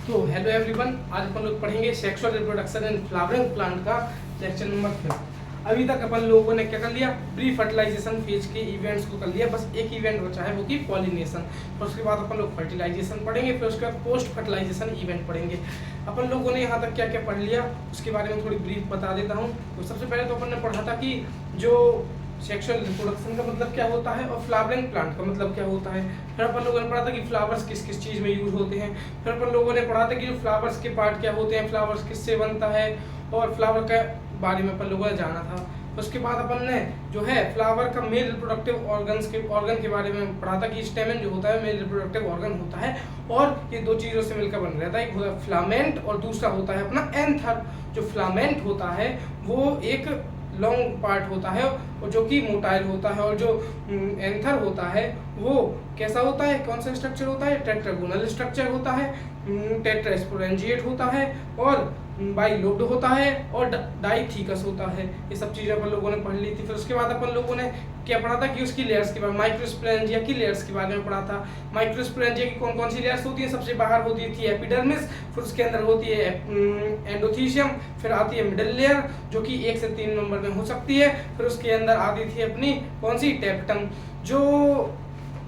तो hello everyone, आज अपन लोग पढ़ेंगे sexual reproduction and flowering plant का लेक्चर नंबर 5। अभी तक अपन लोगों ने क्या कर लिया, प्री फर्टिलाइजेशन फेज के इवेंट्स को कर लिया। बस एक इवेंट बचा है, वो की पॉलिनेशन। फिर उसके बाद अपन लोग फर्टिलाइजेशन पढ़ेंगे, फिर उसके बाद पोस्ट फर्टिलाइजेशन इवेंट पढ़ेंगे। अपन लोगों ने यहाँ तक क्या क्या पढ़ लिया उसके बारे में थोड़ी ब्रीफ बता देता हूँ। तो सबसे पहले तो अपन ने पढ़ा था कि जो सेक्सुअल रिप्रोडक्शन का मतलब क्या होता है और फ्लावरिंग प्लांट का मतलब क्या होता है। फिर अपन लोगों ने पढ़ा था कि फ्लावर्स किस किस चीज़ में यूज होते हैं। फिर अपन लोगों ने पढ़ा था कि जो फ्लावर्स के पार्ट क्या होते हैं, फ्लावर्स किससे बनता है, और फ्लावर के बारे में अपन लोगों ने जाना था। उसके बाद अपन ने जो है फ्लावर का मेल रिप्रोडक्टिव ऑर्गन के बारे में पढ़ा था कि स्टेमन जो होता है मेल रिप्रोडक्टिव ऑर्गन होता है, और ये दो चीज़ों से मिलकर बन रहता है। एक होता है फ्लामेंट और दूसरा होता है अपना एंथर। जो फ्लामेंट होता है वो एक लॉन्ग पार्ट होता है और जो कि मोटाइल होता है, और जो एंथर होता है वो कैसा होता है, कौन सा स्ट्रक्चर होता है, टेट्रागोनल स्ट्रक्चर होता है, टेट्रास्पोरेंजिएट होता है, और बाइलोब्ड होता है, और डाइथिकस होता है। ये सब चीज़ें अपन लोगों ने पढ़ ली थी। फिर उसके बाद अपन लोगों ने क्या पढ़ा था कि उसकी लेयर्स के बारे में, माइक्रोस्पोरेंजिया की लेयर्स के बारे में पढ़ा था। माइक्रोस्पोरेंजिया की कौन कौन सी लेयर्स होती है, सबसे बाहर होती थी एपिडर्मिस, फिर उसके अंदर होती है एंडोथीशियम, फिर आती है मिडल लेयर जो कि 1 से 3 नंबर में हो सकती है। फिर उसके अंदर आती थी अपनी कौन सी, टेप्टम। जो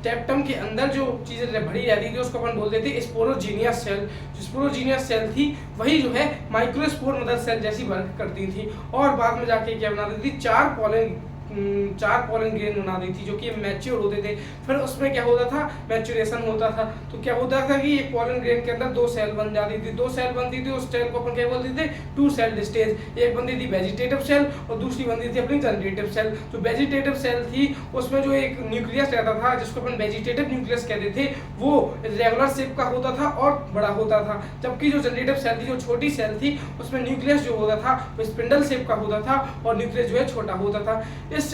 टेप्टम के अंदर जो चीज़ें भरी रहती थी उसको अपन बोलते थे स्पोरोजीनियस सेल। जो स्पोरोजीनियस सेल थी वही जो है माइक्रोस्पोर मदर सेल जैसी वर्क करती थी, और बाद में जाके क्या बना देती थी, चार पोलन ग्रेन बना दी थी जो कि मैच्योर होते थे। फिर उसमें क्या होता था, मैच्योरेशन होता था। तो क्या होता था कि एक पोलन ग्रेन के अंदर 2 सेल बन जाती थी। 2 सेल बनती थी, उस सेल को अपन क्या बोलते थे, 2 सेल्ड स्टेज। एक बनती थी वेजिटेटिव सेल और दूसरी बनती थी अपनी जनरेटिव सेल। जो वेजिटेटिव सेल थी उसमें जो एक न्यूक्लियस रहता था जिसको अपन वेजिटेटिव न्यूक्लियस कहते थे, वो रेगुलर शेप का होता था और बड़ा होता था। जबकि जो जनरेटिव सेल थी, जो छोटी सेल थी, उसमें न्यूक्लियस जो होता था वो स्पिंडल शेप का होता था और न्यूक्लियस जो है छोटा होता था। इस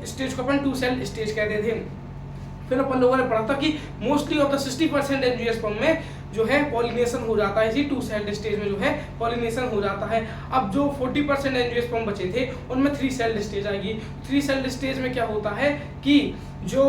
स्टेज को अपन 2 सेल स्टेज कहते थे। फिर अपन लोगों ने पढ़ा था कि मोस्टली ऑफ द 60% एंजियोस्पर्म में जो है पॉलिनेशन हो जाता है, इसी 2 सेल स्टेज में जो है पॉलिनेशन हो जाता है। अब जो 40% एंजियोस्पर्म बचे थे उनमें 3 सेल स्टेज आएगी। 3 सेल स्टेज में क्या होता है कि जो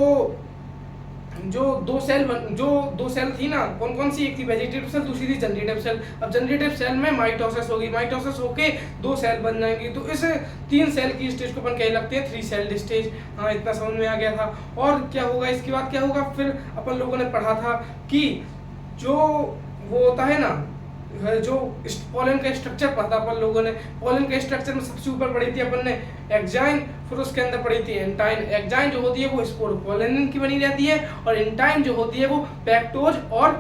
दो सेल थी ना, कौन कौन सी, एक थी वेजिटेटिव सेल, दूसरी थी जनरेटिव सेल। अब जनरेटिव सेल में माइटोसिस होगी, माइटोसिस होके 2 सेल बन जाएंगी। तो इस 3 सेल की स्टेज को अपन कह लगते हैं 3 सेल स्टेज। हाँ, इतना समझ में आ गया था। और क्या होगा इसके बाद, क्या होगा, फिर अपन लोगों ने पढ़ा था कि जो वो होता है ना, जो पोलन का स्ट्रक्चर पढ़ा था अपन लोगों ने। पोलन के स्ट्रक्चर में सबसे ऊपर पढ़ी थी अपन ने एक्जाइन, फिर उसके अंदर पढ़ी थी एंटाइन। एक्जाइन जो होती है वो स्पोरोपोलिन की बनी रहती है, और एंटाइन जो होती है वो पेक्टोज और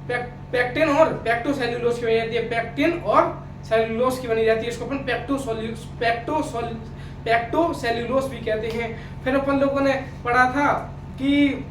पेक्टिन और पेक्टोसेल्यूलोज की बनी रहती है। पेक्टिन और सेल्यूलोज की बनी रहती है, इसको अपन पेक्टोसेल्यूलोज भी कहते हैं। फिर अपन लोगों ने पढ़ा था कि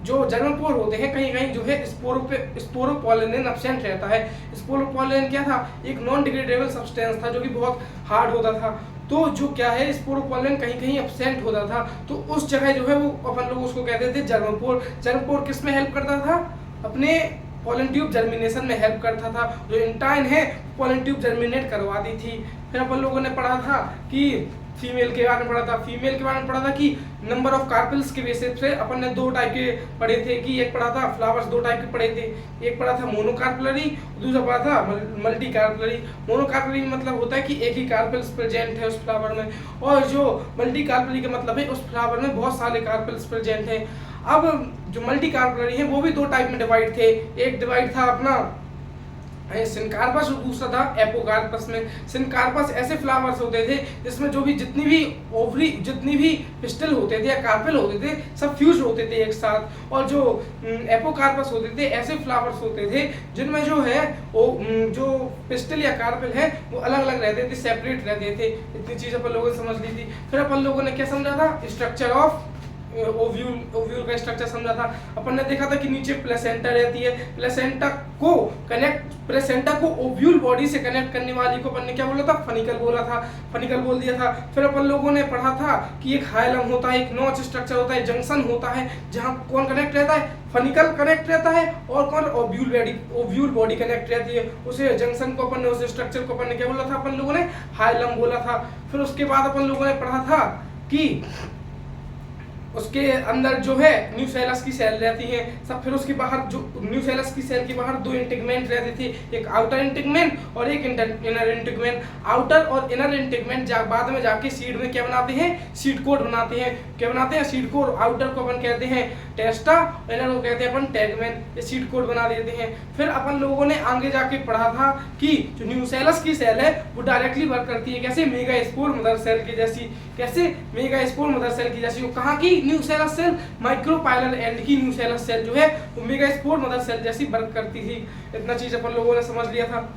जो जर्मपोर होते हैं कहीं कहीं जो है स्पोरोपोलिन एब्सेंट रहता है। स्पोरोपोलिन क्या था, एक नॉन डिग्रेडेबल सब्सटेंस था जो कि बहुत हार्ड होता था। तो जो क्या है, स्पोरोपोलिन कहीं कहीं एब्सेंट होता था, तो उस जगह जो है वो अपन लोग उसको कहते थे जर्मपोर। जर्मपोर किस में हेल्प करता था, अपने पोलन ट्यूब जर्मिनेशन में हेल्प करता था। जो इंटाइन है पोलन ट्यूब जर्मिनेट करवाती थी। फिर अपन लोगों ने पढ़ा था कि फीमेल के बारे में पढ़ा था। फीमेल के बारे में पढ़ा था कि नंबर ऑफ कार्पेल्स के बेसिस पे अपन ने 2 टाइप के पढ़े थे। कि एक पढ़ा था फ्लावर्स 2 टाइप के पढ़े थे, एक पढ़ा था मोनोकार्पेलरी, दूसरा पढ़ा था मल्टी कार्पेलरी। मोनोकार्पेलरी मतलब होता है कि एक ही कार्पेल्स प्रेजेंट है उस फ्लावर में, और जो मल्टी कार्पेलरी का मतलब है उस फ्लावर में बहुत सारे कार्पेल्स प्रेजेंट हैं। अब जो मल्टी कार्पेलरी है वो भी 2 टाइप में डिवाइड थे। एक डिवाइड था अपना सिनकार्पस और दूसरा था एपोकार्पस में। सिनकार्पस ऐसे फ्लावर्स होते थे जिसमें जो भी जितनी भी पिस्टल होते थे या कार्पेल होते थे सब फ्यूज होते थे एक साथ। और जो एपोकार्पस होते थे ऐसे फ्लावर्स होते थे जिनमें जो है वो जो पिस्टल या कार्पेल है वो अलग अलग रहते थे, सेपरेट रहते थे। इतनी चीज़ अपन लोगों ने समझ ली थी। फिर अपन लोगों ने क्या समझा था, स्ट्रक्चर ऑफ ओव्यूल का स्ट्रक्चर समझा था। अपन ने देखा था कि नीचे प्लेसेंटा रहती है। प्लेसेंटा को ओव्यूल बॉडी से कनेक्ट करने वाली को अपन ने क्या बोला था, फनिकल बोला था, फनिकल बोल दिया था। फिर अपन लोगों ने पढ़ा था कि एक हाइलम होता है, एक नॉच स्ट्रक्चर होता है, जंक्शन होता है जहाँ कौन कनेक्ट रहता है, फनिकल कनेक्ट रहता है, और कौन ओव्यूल बॉडी कनेक्ट रहती है। उसे जंक्शन को अपन ने, उस स्ट्रक्चर को अपन ने क्या बोला था, अपन लोगों ने हाइलम बोला था। फिर उसके बाद अपन लोगों ने पढ़ा था कि उसके अंदर जो है न्यूसेलस की सेल रहती है सब। फिर उसके बाहर जो न्यूसेलस की सेल के बाहर 2 इंटीग्मेंट रहती थी, एक आउटर इंटीग्मेंट और एक इनर इंटीग्मेंट। आउटर और इनर इंटीग्मेंट बाद में जाके सीड में क्या बनाते हैं, सीड कोड बनाते हैं। क्या बनाते हैं, सीड कोड। आउटर को अपन कहते हैं टेस्टा, इनर को कहते हैं अपन टैगमेन। ये सीड कोड बना देते हैं। फिर अपन लोगों ने आगे जाके पढ़ा था कि जो न्यूसेलस की सेल है वो डायरेक्टली वर्क करती है कैसे, मेगास्पोर मदर सेल के जैसी। कैसे, मेगास्पोर मदर सेल की जैसी। वो कहाँ की न्यूसेलस सेल, माइक्रोपाइलर एंड की न्यूसेलस सेल जो है वो मेगास्पोर मदर सेल जैसी वर्क करती थी। इतना चीज अपन लोगों ने समझ लिया था।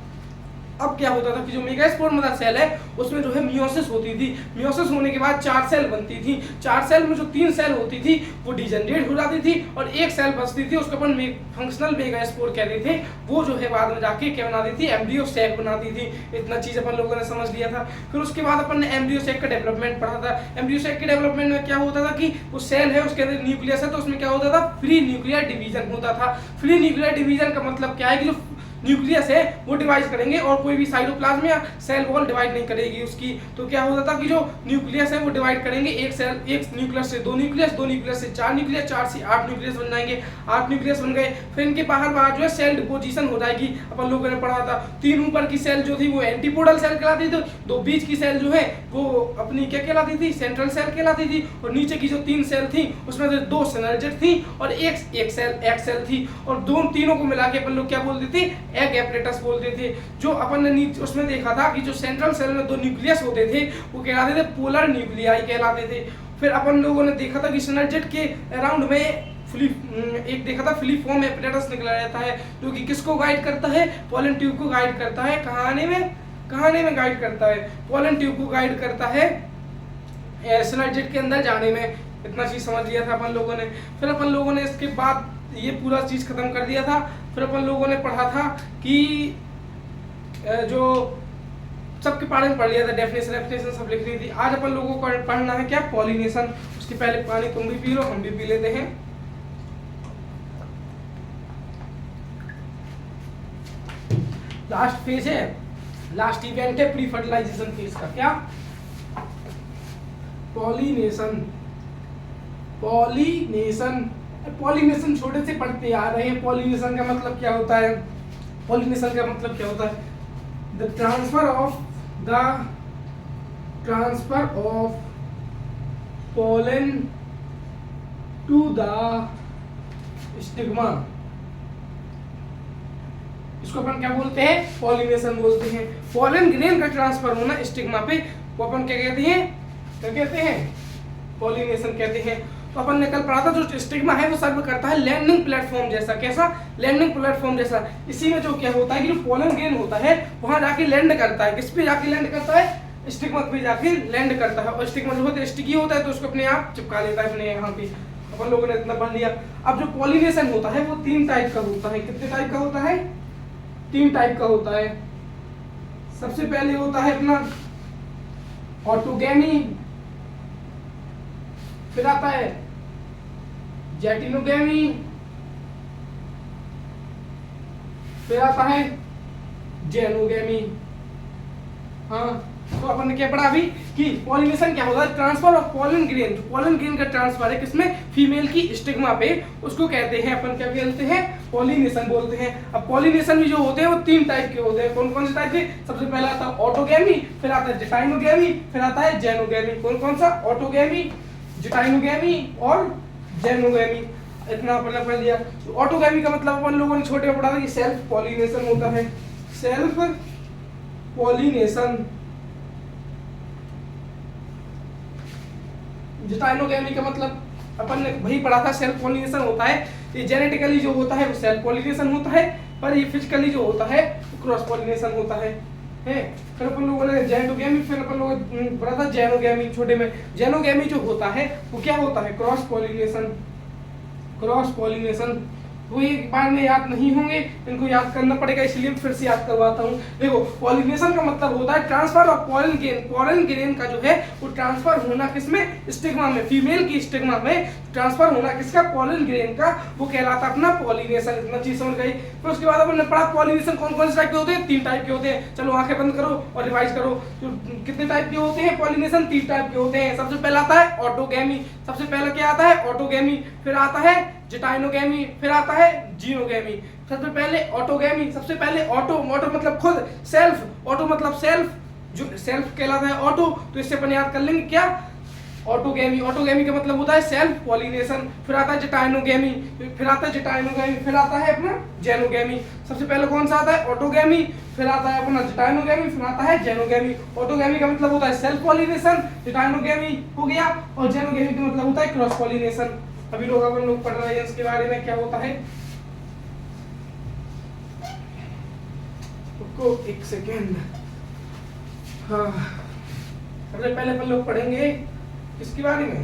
अब क्या होता था कि जो मेगास्पोर मदर सेल है उसमें जो है मियोसिस होती थी। मियोसिस होने के बाद 4 सेल बनती थी। 4 सेल में जो 3 सेल होती थी वो डिजेनरेट हो जाती थी और एक सेल बचती थी, उसको अपन फंक्शनल मेगास्पोर कहते थे। वो जो है बाद में जाके क्या बनाती थी, एम्ब्रियो सैक बनाती थी। इतना चीज अपन लोगों ने समझ लिया था। फिर उसके बाद अपन ने एम्ब्रियो सैक का डेवलपमेंट पढ़ा था। एम्ब्रियो सैक के डेवलपमेंट में क्या होता था कि वो सेल है उसके अंदर न्यूक्लियस है, तो उसमें क्या होता था, फ्री न्यूक्लियर डिवीजन होता था। फ्री न्यूक्लियर डिवीजन का मतलब क्या है कि जो न्यूक्लियस है वो डिवाइड करेंगे और कोई भी साइटोप्लाज्म या सेल वॉल डिवाइड नहीं करेगी उसकी। तो क्या होता था कि जो न्यूक्लियस है वो डिवाइड करेंगे, एक सेल, एक न्यूक्लियस से 2 न्यूक्लियस, 2 न्यूक्लियस से 4 न्यूक्लियस, 4 से 8 न्यूक्लियस बन जाएंगे। 8 न्यूक्लियस बन गए। फिर इनके बाहर जो है सेल डिपोजिशन हो जाएगी। अपन लोगों ने पढ़ा था 3 ऊपर की सेल जो थी वो एंटीपोडल सेल कहलाती थी, 2 बीच की सेल जो है वो अपनी क्या कहलाती थी, सेंट्रल सेल कहलाती थी, और नीचे की जो 3 सेल थी उसमें से 2 सिनर्जिड थी और एक सेल थी। और तीनों को मिला के अपन लोग क्या बोलते थे, एग एपरेटस बोलते थे। जो अपन ने उसमें देखा था कि जो सेंट्रल सेल में 2 न्यूक्लियस होते थे वो कहलाते थे पोलर न्यूक्लियाई कहलाते थे। फिर अपन लोगों ने देखा था कि सिनर्जिड के अराउंड में एक देखा था फिलिफॉर्म एपरेटस निकला रहता है जो कि किसको गाइड करता है, पोलन ट्यूब को गाइड करता है। कहानी में गाइड करता है, पोलन ट्यूब को गाइड करता है सिनर्जिड के अंदर जाने में। इतना चीज समझ लिया था अपन लोगों ने। फिर अपन लोगों ने इसके बाद ये पूरा चीज खत्म कर दिया था। फिर अपन लोगों ने पढ़ा था कि जो सबके बारे में पढ़ लिया था, डेफिनेशन सब लिख रही थी। आज अपन लोगों को पढ़ना है क्या, पॉलिनेशन। उसके पहले पानी तुम भी पी लो, हम भी पी लेते हैं। लास्ट फेज है, लास्ट इवेंट है प्री फर्टिलाइजेशन फेज का। क्या, पॉलिनेशन। पॉलिनेशन छोटे से पढ़ते आ रहे हैं। पॉलिनेशन का मतलब क्या होता है, पॉलिनेशन का मतलब क्या होता है, the transfer of pollen to the stigma. इसको अपन क्या बोलते हैं, पॉलिनेशन बोलते हैं। पोलन ग्रेन का ट्रांसफर होना स्टिग्मा पे, वो अपन क्या कहते हैं, पॉलिनेशन कहते हैं। तो अपन ने कल पढ़ा था जो स्टिग्मा है वो सर्व करता है लैंडिंग प्लेटफॉर्म जैसा। कैसा, लैंडिंग प्लेटफॉर्म जैसा। इसी में जो क्या होता है कि जो पोलन ग्रेन होता है वहां जाके लैंड करता है। किस पे जाके लैंड करता है, स्टिग्मा पे जाके लैंड करता है। और स्टिग्मा जो होता है स्टिकी होता है तो उसको अपने आप चिपका लेता है अपने यहाँ पे। अपन लोगों ने इतना पढ़ लिया। अब जो पॉलिनेशन होता है वो 3 टाइप का होता है। कितने टाइप का होता है, 3 टाइप का होता है। सबसे पहले होता है अपना ऑटोगैमी, फिर आता है जेटिनोगैमी, फिर आता है जेनोगैमी। हाँ, तो अपन ने क्या पढ़ा अभी कि पॉलिनेशन क्या होता है, transfer of pollen grain. Pollen grain का ट्रांसफर है किसमें, फीमेल की स्टिग्मा पे, उसको कहते हैं अपन, क्या कहते हैं, पॉलिनेशन बोलते हैं। अब पॉलिनेशन भी जो होते हैं वो 3 टाइप के होते हैं। कौन कौन से टाइप के, सबसे पहला आता है ऑटोगैमी, फिर आता है जेटाइनोगैमी, फिर आता है जेनोगैमी। कौन कौन सा, ऑटोगैमी, जेटाइनोगैमी और जेनोगैमी। इतना अपन पढ़ लिया। तो ऑटोगैमी का मतलब अपन लोगों ने छोटे में पढ़ा था कि सेल्फ पॉलिनेशन होता है, सेल्फ पॉलिनेशन। जेटाइनोगैमी का मतलब अपन ने वही पढ़ा था, सेल्फ पॉलिनेशन होता है। ये जेनेटिकली जो होता है वो सेल्फ पॉलिनेशन होता है, पर ये फिजिकली जो होता है वो क्रॉस पॉलिनेशन होता है। फिर अपन लोगों ने जेनोगैमी, फिर अपन लोग पढ़ा था जेनोगैमी छोटे में। जेनोगैमी जो होता है वो क्या होता है, क्रॉस पॉलिनेशन। क्रॉस पॉलिनेशन वो एक बार में याद नहीं होंगे, इनको याद करना पड़ेगा, इसलिए फिर से याद करवाता हूँ। देखो, पॉलिनेशन का मतलब होता है transfer of pollen grain. Pollen grain का जो है वो ट्रांसफर होना किसमें, स्टिग्मा में। फीमेल की स्टिग्मा में ट्रांसफर होना किसका, पोलन ग्रेन का, वो कहलाता अपना पॉलिनेशन। इतना चीज समझ गई। फिर उसके बाद अपन ने पढ़ा पॉलिनेशन कौन कौन से टाइप के होते हैं, 3 टाइप के होते हैं। चलो आंखें बंद करो और रिवाइज करो। जो कितने टाइप के होते हैं पॉलिनेशन, 3 टाइप के होते हैं। सबसे पहला आता है ऑटोगैमी। सबसे पहले क्या आता है? ऑटोगेमी, फिर आता है जिटाइनोगेमी, फिर आता है जीनोगेमी। सबसे पहले ऑटोगेमी, सबसे पहले ऑटो मतलब खुद, सेल्फ, ऑटो मतलब सेल्फ, जो सेल्फ कहलाता है ऑटो, तो इससे अपन याद कर लेंगे क्या? ऑटोगेमी। ऑटोगेमी का मतलब होता है सेल्फ पॉलिनेशन। फिर आता है जिटाइनोगेमी, फिर आता है जिटाइनोगेमी, फिर आता है अपना जेनोगेमी। सबसे पहले कौन सा आता है? ऑटोगेमी, फिर आता है अपना जिटाइनोगेमी, फिर आता है जेनोगेमी। ऑटोगेमी का मतलब होता है सेल्फ पॉलिनेशन, जिटाइनोगेमी हो गया, और जेनोगेमी का मतलब होता है क्रॉस पॉलिनेशन। अभी अपन लोग पढ़ रहे हैं इसके बारे में क्या होता है। रुको एक सेकेंड। हाँ, सबसे पहले अपन लोग पढ़ेंगे इसके बारे में।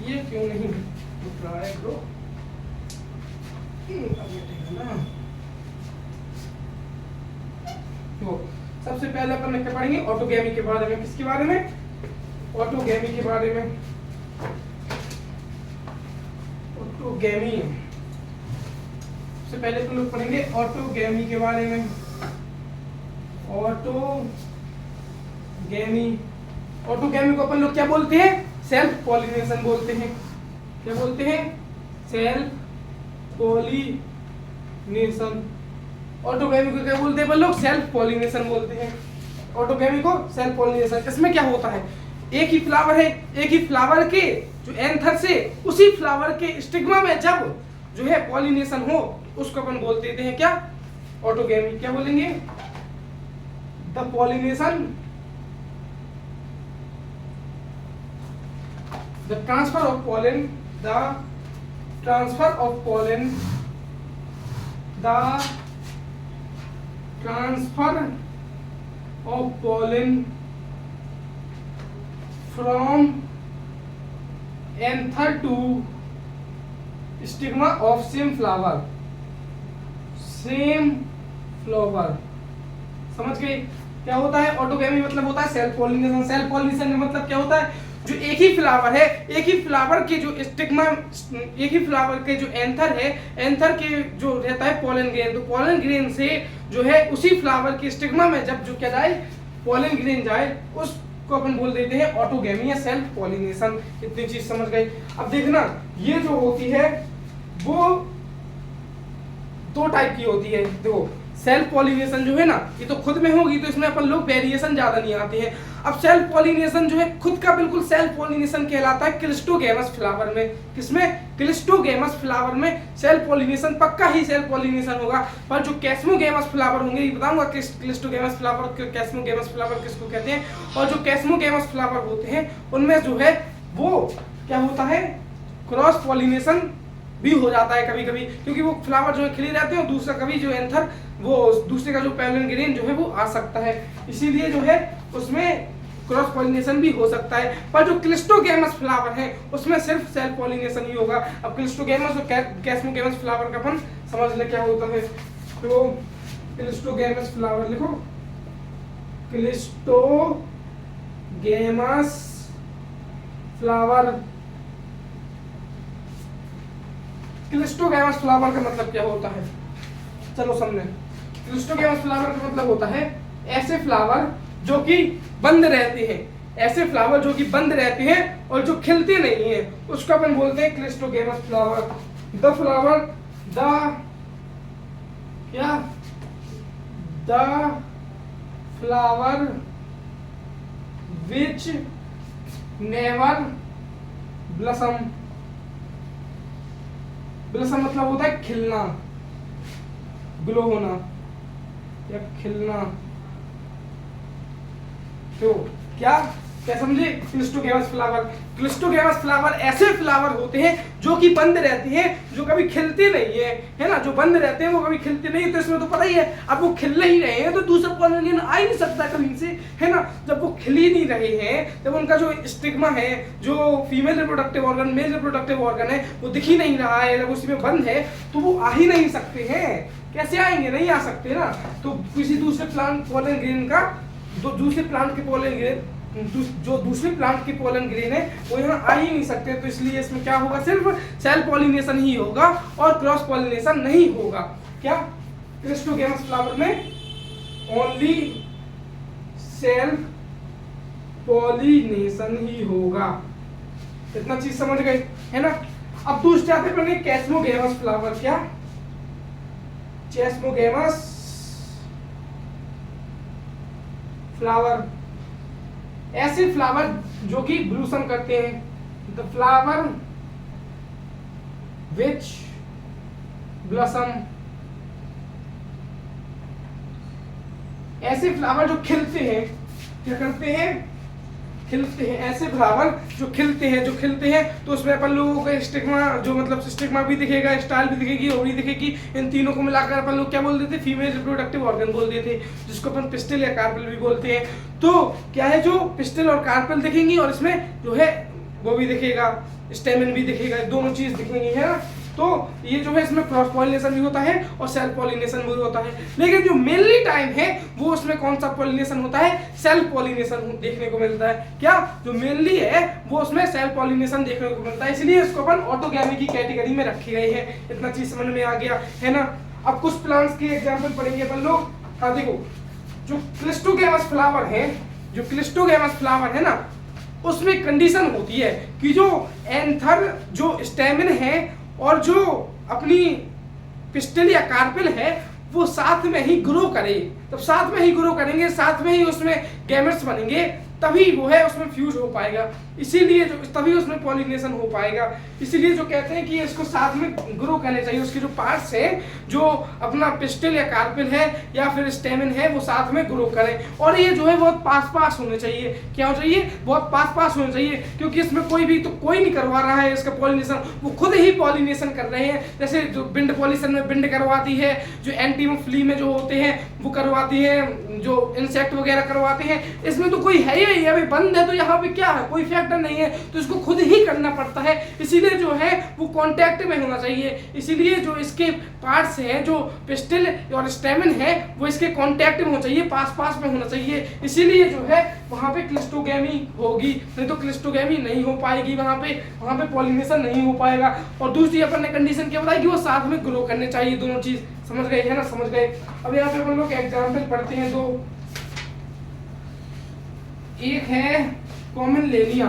ये क्यों नहीं उठ रहा है ब्रो? ना तो सबसे पहले अपन क्या पढ़ेंगे? ऑटोगेमी के बारे में। किसके बारे में? ऑटोगेमी के बारे में। ऑटोगेमी सबसे पहले अपन लोग पढ़ेंगे ऑटोगेमी के बारे में। ऑटोगेमी, ऑटोगेमी को अपन लोग क्या बोलते हैं? सेल्फ पॉलिनेशन बोलते हैं। क्या बोलते हैं? Self pollination. ऑटोगेमी को क्या बोलते हैं अपन लोग? सेल्फ पॉलिनेशन बोलते हैं। ऑटोगेमी को सेल्फ पॉलिनेशन। इसमें क्या होता है? एक ही फ्लावर है, एक ही फ्लावर के जो एंथर से उसी फ्लावर के स्टिग्मा में जब जो है पॉलिनेशन हो, उसको अपन बोल देते हैं क्या? ऑटोगेमी। क्या बोलेंगे? The pollination, the transfer of pollen, the transfer of pollen, the transfer of pollen from anther to stigma of same flower, same flower। समझ गए? क्या होता है? ऑटोगेमी मतलब होता है सेल्फ पॉलिनेशन। सेल्फ पॉलिनेशन का मतलब क्या होता है? जो एक ही फ्लावर है, एक ही फ्लावर के जो स्टिग्मा, एक ही फ्लावर के जो एंथर है, एंथर के जो रहता है पोलन ग्रेन, तो पोलन ग्रेन से जो है उसी फ्लावर के स्टिग्मा में जब जो क्या जाए, पोलन ग्रेन जाए, उसको अपन बोल देते हैं ऑटोगेमी या सेल्फ पॉलिनेशन। इतनी चीज समझ गई। अब देखना, ये जो होती है वो दो टाइप की होती है। देखो, सेल्फ पॉलिनेशन जो है ना, ये तो खुद में होगी, तो इसमें अपन लोग वेरिएशन ज्यादा नहीं आते हैं। अब सेल्फ पॉलिनेशन जो है खुद का बिल्कुल सेल्फ पॉलिनेशन कहलाता है क्लिस्टोगेमस फ्लावर में। किसमें? क्लिस्टोगेमस फ्लावर में सेल्फ पॉलिनेशन पक्का ही सेल्फ पॉलिनेशन होगा। पर जो कैस्मोगेमस फ्लावर होंगे, ये बताऊंगा क्लिस्टोगेमस फ्लावर, कैस्मोगेमस फ्लावर किसको कहते हैं। और जो कैस्मोगेमस फ्लावर होते हैं उनमें जो है वो क्या होता है? क्रॉस पॉलिनेशन भी हो जाता है कभी कभी, क्योंकि वो फ्लावर जो है खिले रहते हैं और दूसरा कभी जो एंथर वो दूसरे का जो पोलन ग्रेन जो है वो आ सकता है, इसीलिए जो है उसमें क्रॉस पॉलिनेशन भी हो सकता है। पर जो क्लिस्टोगेमस फ्लावर है उसमें सिर्फ सेल्फ पॉलिनेशन ही होगा। अब क्लिस्टोगेमस और कैस्मोगेमस फ्लावर का अपन समझ ले क्या होता है। तो क्लिस्टोगेमस फ्लावर लिखो, क्लिस्टोगेमस फ्लावर। क्लिस्टोगेमस फ्लावर का मतलब क्या होता है? चलो समझे। क्लिस्टोगेमस फ्लावर का मतलब होता है ऐसे फ्लावर जो कि बंद रहते हैं, ऐसे फ्लावर जो कि बंद रहते हैं और जो खिलते नहीं है, उसको अपन बोलते हैं cleistogamous flower. The flower, the क्या? The flower which never blossom. Blossom मतलब होता है खिलना, ग्लो होना या खिलना। तो क्या समझे? Cleistogamous flower. क्लिस्टोगेमस फ्लावर ऐसे फ्लावर होते हैं जो कि बंद रहते हैं, जो कभी खिलते नहीं है ना, जो बंद रहते हैं वो कभी खिलते नहीं। तो इसमें तो पता ही है, अब वो खिल नहीं रहे हैं तो दूसरा पोलन आ ही नहीं सकता कहीं से, है ना। जब वो खिल ही नहीं रहे हैं, जब उनका जो स्टिग्मा है, जो female reproductive organ, male reproductive organ है, वो दिख ही नहीं रहा है, जब उसमें बंद है तो वो आ ही नहीं सकते हैं। कैसे आएंगे? नहीं आ सकते ना। तो किसी दूसरे प्लांट पोलन ग्रेन का, दूसरे प्लांट के पोलन ग्रेन, जो दूसरे प्लांट की पोलन ग्रेन है वो यहाँ आ ही नहीं सकते। तो इसलिए इसमें क्या होगा? सिर्फ सेल्फ पॉलिनेशन ही होगा और क्रॉस पॉलिनेशन नहीं होगा। क्या? क्लिस्टोगेमस फ्लावर में ओनली सेल्फ पॉलिनेशन ही होगा। इतना चीज समझ गए है ना। अब दूसरे आते पढ़ेंगे कैस्मोगेमस फ्लावर। क्या? कैस्मोगेमस फ्लावर, ऐसे फ्लावर जो कि ब्लूसम करते हैं। द फ्लावर विच ब्लॉसम, ऐसे फ्लावर जो खिलते हैं, क्या करते हैं? खिलते हैं। ऐसे फ्लावर जो खिलते हैं तो उसमें अपन लोगों को स्टिग्मा, जो मतलब स्टिग्मा भी दिखेगा, स्टाइल भी दिखेगी, ओवरी दिखेगी। इन तीनों को मिलाकर अपन लोग क्या बोल देते? फीमेल रिप्रोडक्टिव ऑर्गन बोल देते, जिसको अपन पिस्टल या कार्पेल भी बोलते हैं। तो क्या है, जो पिस्टल और कार्पेल दिखेंगी और इसमें जो है वो भी दिखेगा, स्टेमन भी दिखेगा, दोनों चीज दिखेंगी, है ना। तो ये जो है इसमें क्रॉस पॉलिनेशन भी होता है और सेल्फ पॉलिनेशन भी होता है। लेकिन जो मेनली टाइम है वो उसमें कौन सा पॉलिनेशन होता है? सेल्फ पॉलिनेशन देखने को मिलता है। क्या? जो मेनली है वो उसमें सेल्फ पॉलिनेशन देखने को मिलता है, इसलिए इसको अपन ऑटोगैमी की कैटेगरी में रखे गए हैं। इतना चीज समझ में आ गया है ना। अब कुछ प्लांट्स के एग्जाम्पल पढ़ेंगे अपन लोग। हाँ देखो, जो क्लिस्टोगैमस फ्लावर है, जो क्लिस्टोगैमस फ्लावर है ना, उसमें कंडीशन होती है कि जो एंथर, जो स्टेमिन है और जो अपनी पिस्टल या कार्पेल है वो साथ में ही ग्रो करे। तब साथ में ही ग्रो करेंगे, साथ में ही उसमें गैमेट्स बनेंगे, तभी वो है उसमें फ्यूज हो पाएगा। इसीलिए जो तभी उसमें पॉलिनेशन हो पाएगा। इसीलिए जो कहते हैं कि इसको साथ में ग्रो करने चाहिए, उसके जो पार्ट्स हैं, जो अपना पिस्टल या कार्पेल है या फिर स्टेमिन है, वो साथ में ग्रो करें। और ये जो है बहुत पास होने चाहिए। क्या हो चाहिए? बहुत पास होने चाहिए, क्योंकि इसमें कोई नहीं करवा रहा है इसका पॉलिनेशन, वो खुद ही पॉलिनेशन कर रहे हैं। जैसे जो बिंड पॉलिनेशन में बिंड करवाती है, जो एंटीमो फ्ली में जो होते हैं वो करवाती है, जो इंसेक्ट वगैरह करवाते हैं। इसमें तो कोई है ही अभी बंद है, तो यहाँ पे क्या है? कोई फैक्टर नहीं है, तो इसको खुद ही करना पड़ता है। इसीलिए जो है वो कांटेक्ट में होना चाहिए। इसीलिए जो इसके पार्ट्स हैं, जो पिस्टल और स्टेमिन है, वो इसके कांटेक्ट में होना चाहिए, पास में होना चाहिए। इसीलिए जो है वहाँ पे क्लिस्टोगैमी होगी, नहीं तो क्लिस्टोगैमी नहीं हो पाएगी। वहाँ पे पॉलिनेशन नहीं हो पाएगा। और दूसरी अपन ने कंडीशन क्या बताई कि वो साथ में ग्रो करने चाहिए, दोनों चीज। समझ गए है ना? समझ गए। अब यहाँ पे अपन लोग एग्जाम्पल पढ़ते हैं दो। एक है कॉमनलेनिया,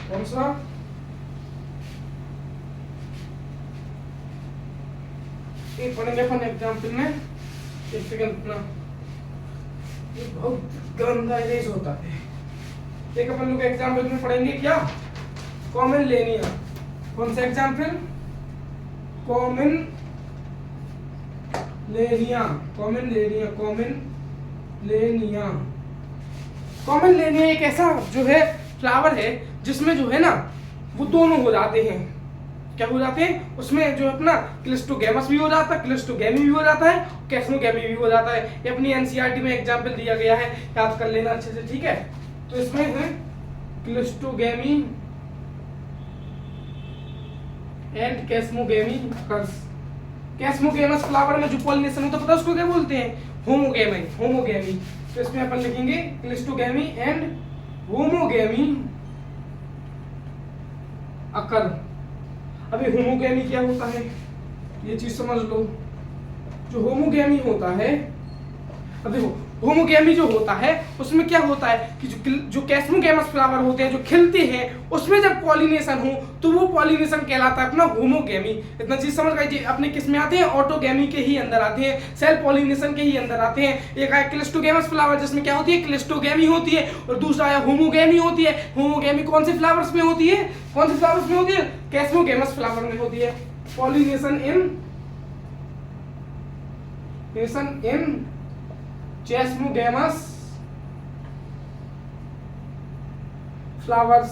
कौन सा? एक पढ़ेंगे अपन एग्जाम्पल में, एक सेकंड अपना, ये बहुत गंदा इरेज होता है। एक अपन लोग एग्जाम्पल में पढ़ेंगे क्या? कॉमनलेनिया। कौन सा एग्जाम्पल? कॉमनलेनिया एक ऐसा जो है फ्लावर है जिसमें जो है ना वो दोनों हो जाते हैं। क्या हो जाते हैं? उसमें जो अपना क्लिस्टोगैमस भी हो जाता है, क्लिस्टोगैमी भी हो जाता है, कैस्मोगैमी भी हो जाता है। ये अपनी एनसीईआरटी में एग्जाम्पल दिया गया है, याद कर लेना अच्छे से, ठीक है। तो इसमें है क्लिस्टोगैमी एंड कैस्मोगैमी अकर्स। कैस्मोगैमस फ्लावर में जो पॉलिनेशन होता है पता है उसको क्या बोलते हैं? होमोगैमी। तो इसमें अपन लिखेंगे क्लिस्टोगैमी एंड होमोगैमी अकर। अभी होमोगैमी क्या होता है ये चीज समझ लो। जो होमोगैमी होता है, अब देखो होमोगैमी जो होता है उसमें क्या होता है कि जो कैस्मोगैमस फ्लावर होते हैं जो खिलते हैं उसमें जब पॉलिनेशन हो तो वो पॉलिनेशन कहलाता है अपना होमोगैमी। इतना चीज समझ गए? अपने किस में आते हैं? ऑटोगैमी के ही अंदर आते हैं, सेल्फ पॉलिनेशन के ही अंदर आते हैं। एक है क्लिस्टोगैमस फ्लावर जिसमें क्या होती है? क्लिस्टोगैमी होती है। और दूसरा है होमोगैमी होती है। होमोगैमी कौन से फ्लावर्स में होती है? कौन से फ्लावर्स में होती है? कैस्मोगैमस फ्लावर में होती है। Pollination in chasmogamous flowers.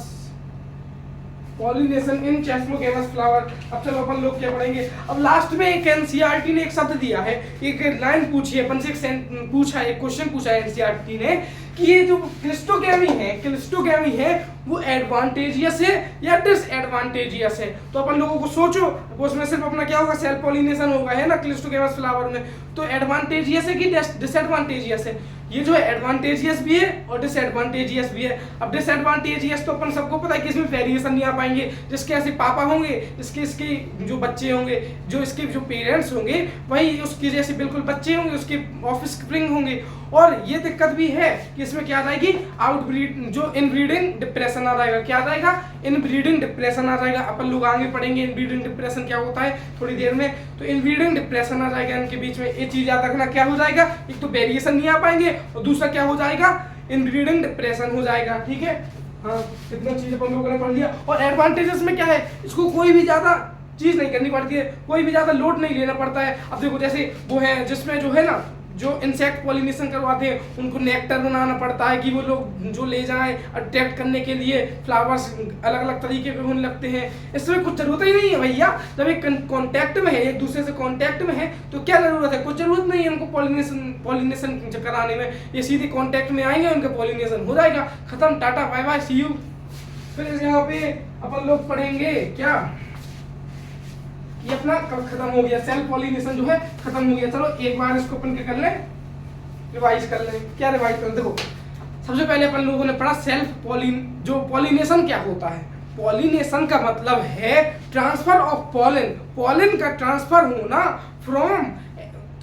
Pollination in chasmogamous flower. अब चलो अपन लोग क्या पढ़ेंगे? अब लास्ट में एक एनसीईआरटी ने एक शब्द दिया है, एक लाइन पूछी है अपन से, एक क्वेश्चन पूछा है एनसीईआरटी ने कि ये जो क्लिस्टोगैमी है वो एडवांटेजियस है या डिसएडवांटेजियस है। तो अपन लोगों को सोचो, उसमें सिर्फ अपना क्या होगा, सेल्फ पॉलिनेशन होगा, है ना, क्लिस्टोगैमस फ्लावर में। तो एडवांटेजियस है कि डिसएडवांटेजियस है? ये जो है एडवांटेजियस भी है और डिसएडवांटेजियस भी है। अब डिसएडवांटेजियस तो अपन सबको पता है कि इसमें वेरिएशन नहीं आ पाएंगे, जिसके ऐसे पापा होंगे, इसके जो बच्चे होंगे, जो इसके जो पेरेंट्स होंगे वही उसके जैसे बिल्कुल बच्चे होंगे, उसके ऑफस्प्रिंग होंगे। और ये दिक्कत भी है कि इसमें क्या आ जाएगी, आउटब्रीड, जो इनब्रीडिंग डिप्रेशन आ जाएगा। क्या आ जाएगा, इनब्रीडिंग डिप्रेशन आ जाएगा। अपन लोग आगे पढ़ेंगे इनब्रीडिंग डिप्रेशन क्या होता है थोड़ी देर में। तो इनब्रीडिंग डिप्रेशन आ जाएगा इनके बीच में। ये चीज याद रखना, क्या हो जाएगा, एक तो वेरिएशन नहीं आ पाएंगे और दूसरा क्या हो जाएगा, इनब्रीडिंग डिप्रेशन हो जाएगा। ठीक है, हाँ, इतना चीज अपन लोगों ने पढ़ लिया। और एडवांटेजेस में क्या है, इसको कोई भी ज्यादा चीज नहीं करनी पड़ती है, कोई भी ज्यादा लोड नहीं लेना पड़ता है। अब देखो जैसे वो है जिसमें जो है ना, जो इंसेक्ट पॉलिनेशन करवाते हैं उनको नेक्टर बनाना पड़ता है कि वो लोग जो ले जाएं अट्रैक्ट करने के लिए फ्लावर्स अलग अलग तरीके के होने लगते हैं। इसमें कुछ जरूरत ही नहीं है भैया, जब एक कांटेक्ट में है, एक दूसरे से कांटेक्ट में है तो क्या जरूरत है, कुछ जरूरत नहीं है उनको पॉलिनेशन कराने में। ये सीधे कांटेक्ट में आएंगे, उनका पॉलिनेशन हो जाएगा, खत्म, tata bye bye see you. फिर यहाँ पे अपन लोग पढ़ेंगे क्या, ये अपना खत्म हो गया, सेल्फ पॉलिनेशन जो है खत्म हो गया। चलो एक बार इसको अपन क्या कर लें, रिवाइज कर लें। क्या रिवाइज कर, देखो सबसे पहले अपन लोगों ने पढ़ा जो पॉलिनेशन क्या होता है। पॉलिनेशन का मतलब है ट्रांसफर ऑफ पॉलन, पॉलन का ट्रांसफर होना फ्रॉम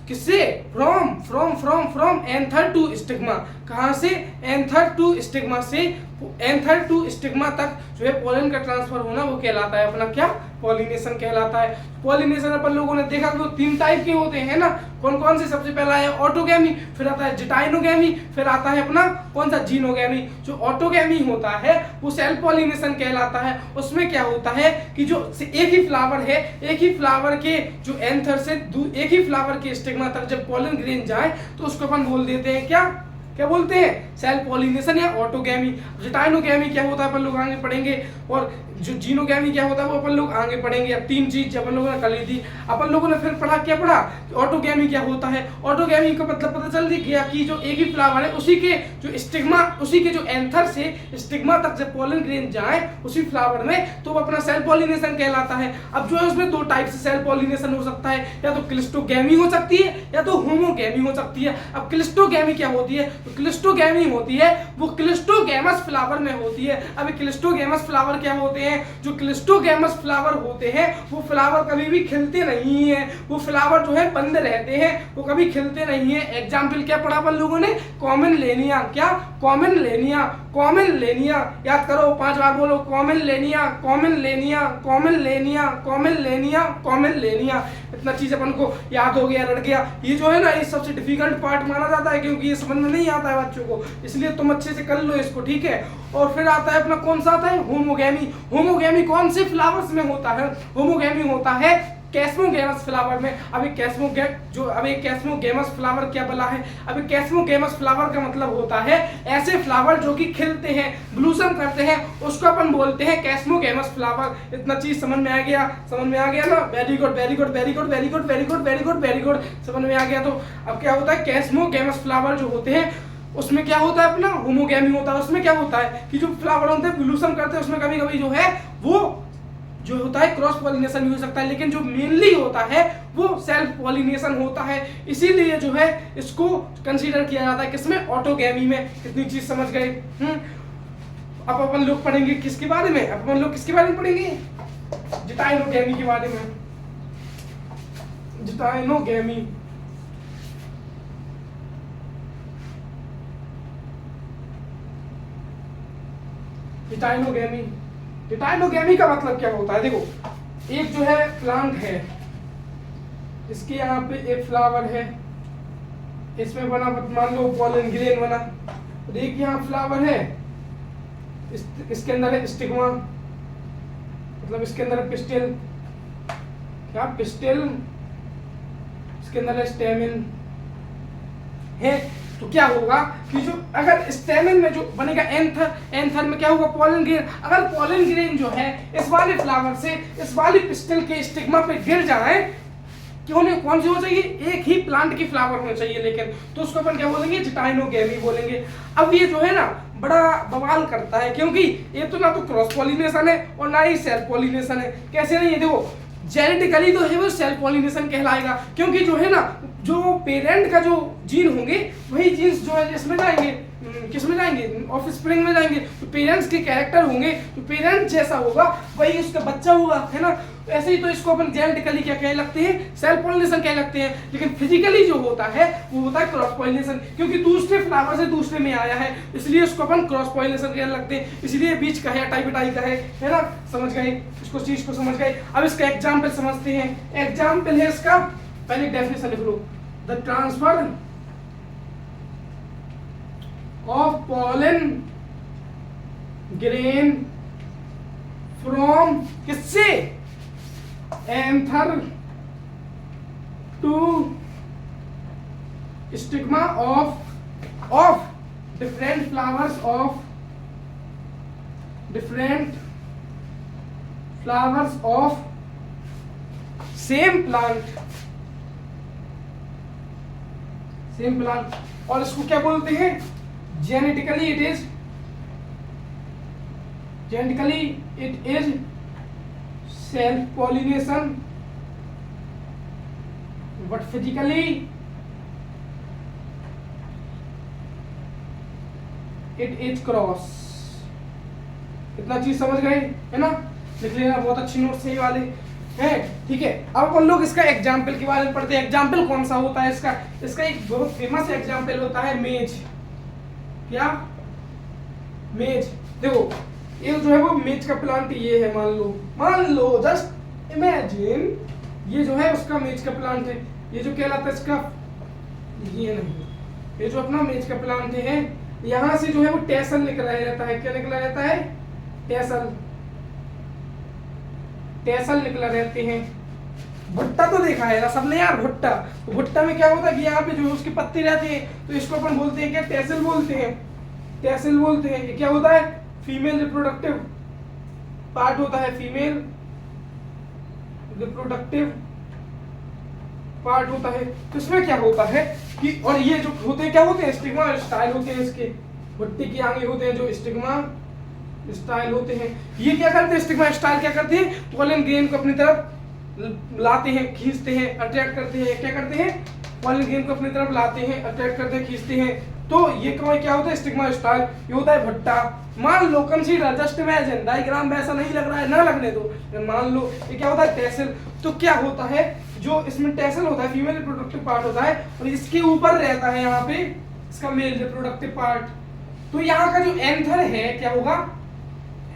किससे, फ्रॉम एंथर टू स्टिग्मा। कहां से, एंथर टू स्टिग्मा से एंथर टू स्टिग्मा तक जो है पोलन का ट्रांसफर होना वो कहलाता है अपना क्या, पॉलिनेशन कहलाता है। पॉलिनेशन अपन लोगों ने देखा कि वो 3 टाइप के होते हैं ना, कौन कौन से, सबसे पहला है ऑटोगैमी, फिर आता है जिटाइनोगैमी, फिर आता है अपना कौन सा, जीनोगैमी। जो ऑटोगैमी होता है वो सेल्फ पॉलिनेशन कहलाता है। उसमें क्या होता है कि जो एक ही फ्लावर है, एक ही फ्लावर के जो एंथर से एक ही फ्लावर के स्टिग्मा तक जब पॉलन ग्रेन जाए तो उसको अपन बोल देते हैं क्या बोलते हैं, सेल्फ पॉलिनेशन या ऑटोगैमी। जिटाइनोगैमी क्या होता है अपन लोग आगे पढ़ेंगे, और जो जीनोगैमी क्या होता है वो अपन लोग आगे पढ़ेंगे। अब 3 चीज अपन लोगों ने कर ली थी। अपन लोगों ने फिर क्या पढ़ा, ऑटोगैमी क्या होता है। ऑटोगैमी का मतलब पता चल गया कि जो एक ही फ्लावर है उसी के जो स्टिग्मा, उसी के जो एंथर से स्टिग्मा तक जब पोलन ग्रेन जाए उसी फ्लावर में, तो वो अपना सेल्फ पॉलिनेशन कहलाता है। अब जो है उसमें 2 टाइप से सेल्फ पॉलिनेशन हो सकता है, या तो क्लिस्टोगैमी हो सकती है या तो होमोगैमी हो सकती है। अब क्लिस्टोगैमी क्या होती है, तो क्लिस्टोगैमी होती है वो क्लिस्टोगैमस फ्लावर में होती है। अब क्लिस्टोगैमस फ्लावर क्या होते हैं, जो क्लिस्टोगैमस फ्लावर होते हैं वो फ्लावर कभी भी खिलते नहीं है, वो फ्लावर जो है बंद रहते हैं, वो कभी खिलते नहीं है। एग्जाम्पल क्या पढ़ा अपन लोगों ने, कॉमेनलेनिया। क्या, कॉमेनलेनिया, कॉमेनलेनिया, याद करो 5 बार बोलो, कॉमेनलेनिया, कॉमेनलेनिया, कॉमेनलेनिया, कॉमेनलेनिया, कॉमेनलेनिया। इतना चीज अपन को याद हो गया, रट गया। ये जो है ना ये सबसे डिफिकल्ट पार्ट माना जाता है क्योंकि ये समझ में नहीं आता है बच्चों को, इसलिए तुम अच्छे से कर लो इसको, ठीक है। और फिर आता है अपना कौन सा आता है, होमोगैमी। होमोगैमी कौन से फ्लावर्स में होता है, होमोगैमी होता है कैस्मोगैमस फ्लावर में। अभी कैस्मोगैमस फ्लावर क्या बला है, अभी कैस्मोगैमस फ्लावर का मतलब होता है ऐसे फ्लावर जो कि खिलते हैं, ब्लूसम करते हैं, उसको अपन बोलते हैं कैस्मोगैमस फ्लावर। इतना चीज समझ में आ गया, समझ में आ गया ना, very good very good very good very good very good very good very good, समझ में आ गया। तो अब क्या होता है, कैस्मोगैमस फ्लावर जो होते हैं उसमें क्या होता है अपना होमोगैमी होता है। उसमें क्या होता है कि जो फ्लावर होते हैं ब्लूसम करते हैं, उसमें कभी कभी जो है वो जो होता है क्रॉस पॉलिनेशन भी हो सकता है, लेकिन जो मेनली होता है वो सेल्फ पॉलिनेशन होता है। इसीलिए जो है इसको कंसीडर किया जाता है किसमें, ऑटोगैमी में। कितनी चीज समझ गए। अब अपन लोग पढ़ेंगे किसके बारे में, अब अपन लोग किसके बारे में पढ़ेंगे, जिटाइनोगैमी के बारे में। जिटाइनोगैमी, जिटाइनोगैमी, जिटाइनोगैमी का मतलब क्या होता है, देखो एक जो है प्लांट है, इसके यहाँ पे एक फ्लावर है, इसमें बना मान लो पोलन ग्रेन बना, एक यहाँ फ्लावर है, इसके अंदर है स्टिग्मा, मतलब इसके अंदर है पिस्टिल, क्या पिस्टिल, इसके अंदर है स्टेमिन है। तो क्या होगा कि जो अगर स्टेमिन में जो बनेगा एंथर, एंथर में क्या होगा, पोलन ग्रेन। अगर पोलन ग्रेन जो है इस वाले फ्लावर से इस वाली पिस्टिल के स्टिग्मा पे गिर जाए, कौन सी हो चाहिए, एक ही प्लांट की फ्लावर होनी चाहिए, लेकिन तो उसको अपन क्या बोलेंगे, जिटाइनोगैमी बोलेंगे। अब ये जो है ना बड़ा बवाल करता है, क्योंकि ये तो ना तो क्रॉस पॉलिनेशन है और ना ही सेल्फ पॉलिनेशन है। कैसे नहीं है, देखो जेनेटिकली तो है वो सेल्फ पॉलिनेशन कहलाएगा, क्योंकि जो है ना जो पेरेंट का जो जीन होंगे वही जीन्स जो है इसमें जाएंगे, किसमें जाएंगे, ऑफ स्प्रिंग में जाएंगे। तो पेरेंट्स के कैरेक्टर होंगे, तो पेरेंट्स जैसा होगा वही उसका बच्चा होगा, है ना। ऐसे ही तो इसको अपन जेनेटिकली क्या कह लगते हैं, सेल्फ पॉलिनेशन कह लगते हैं। लेकिन फिजिकली जो होता है वो होता है क्रॉस पॉलिनेशन, क्योंकि दूसरे फ्लावर से दूसरे में आया है, इसलिए उसको अपन क्रॉस पॉलिनेशन कहने लगते हैं। इसलिए बीच का है, टाइपिटाई का है ना। समझ गए, इसको चीज को समझ गए। अब इसका एग्जाम्पल समझते हैं। एग्जाम्पल है इसका, पहले डेफिनेशन लिख लो, the transfer of pollen grain from किससे, anther to stigma of different flowers of same plant। और इसको क्या बोलते हैं, genetically it is self pollination, but physically it is cross। इतना चीज समझ गए, है ना। लिख लेना, बहुत अच्छी नोट सही वाले हैं, ठीक है। अब अपन लोग इसका एग्जाम्पल के बारे में पढ़ते हैं। एग्जाम्पल कौन सा होता है इसका एक बहुत फेमस एग्जाम्पल होता है मेज। क्या, मेज। देखो ये जो है वो मेज का प्लांट ये है, मान लो जस्ट इमेजिन, ये जो है उसका मेज का प्लांट है। ये जो कहलाता है इसका, ये नहीं, ये जो अपना मेज का प्लांट है, यहाँ से जो है वो टेसल निकला रहता है। क्या निकला रहता है, टेसल निकला रहते हैं। भुट्टा तो देखा है ना सबने यार, भुट्टा। तो भुट्टा में क्या होता है कि यहाँ पे जो उसकी पत्ती रहती है, तो इसको अपन बोलते हैं क्या, टेसल बोलते हैं। ये क्या होता है, फीमेल रिप्रोडक्टिव पार्ट होता है, फीमेल रिप्रोडक्टिव पार्ट होता है। तो इसमें क्या होता है कि, और ये जो होते हैं क्या होते हैं, स्टिग्मा स्टाइल होते हैं इसके, भुट्टे के आगे होते हैं जो स्टिग्मा स्टाइल होते हैं। ये क्या करते हैं, स्टिग्मा स्टाइल क्या करते हैं, पोलन ग्रेन को अपनी तरफ लाते हैं, खींचते हैं, अट्रैक्ट करते हैं। क्या करते हैं, पोलन ग्रेन को अपनी तरफ लाते हैं, अट्रैक्ट करते हैं, खींचते हैं। तो ये क्या होता है, स्टिग्मा स्टाइल। ये होता है भट्टा। मान लो, कंसीडर, जस्ट इमेजिन, डायग्राम में ऐसा नहीं लग रहा है, ना लगने दो, मान लो ये क्या होता है, टेसल। तो क्या होता है, जो इसमें टेसल होता है, फीमेल रिप्रोडक्टिव पार्ट होता है, और इसके ऊपर रहता है यहाँ पे इसका मेल रिप्रोडक्टिव पार्ट। तो यहाँ का जो एंथर है क्या होगा,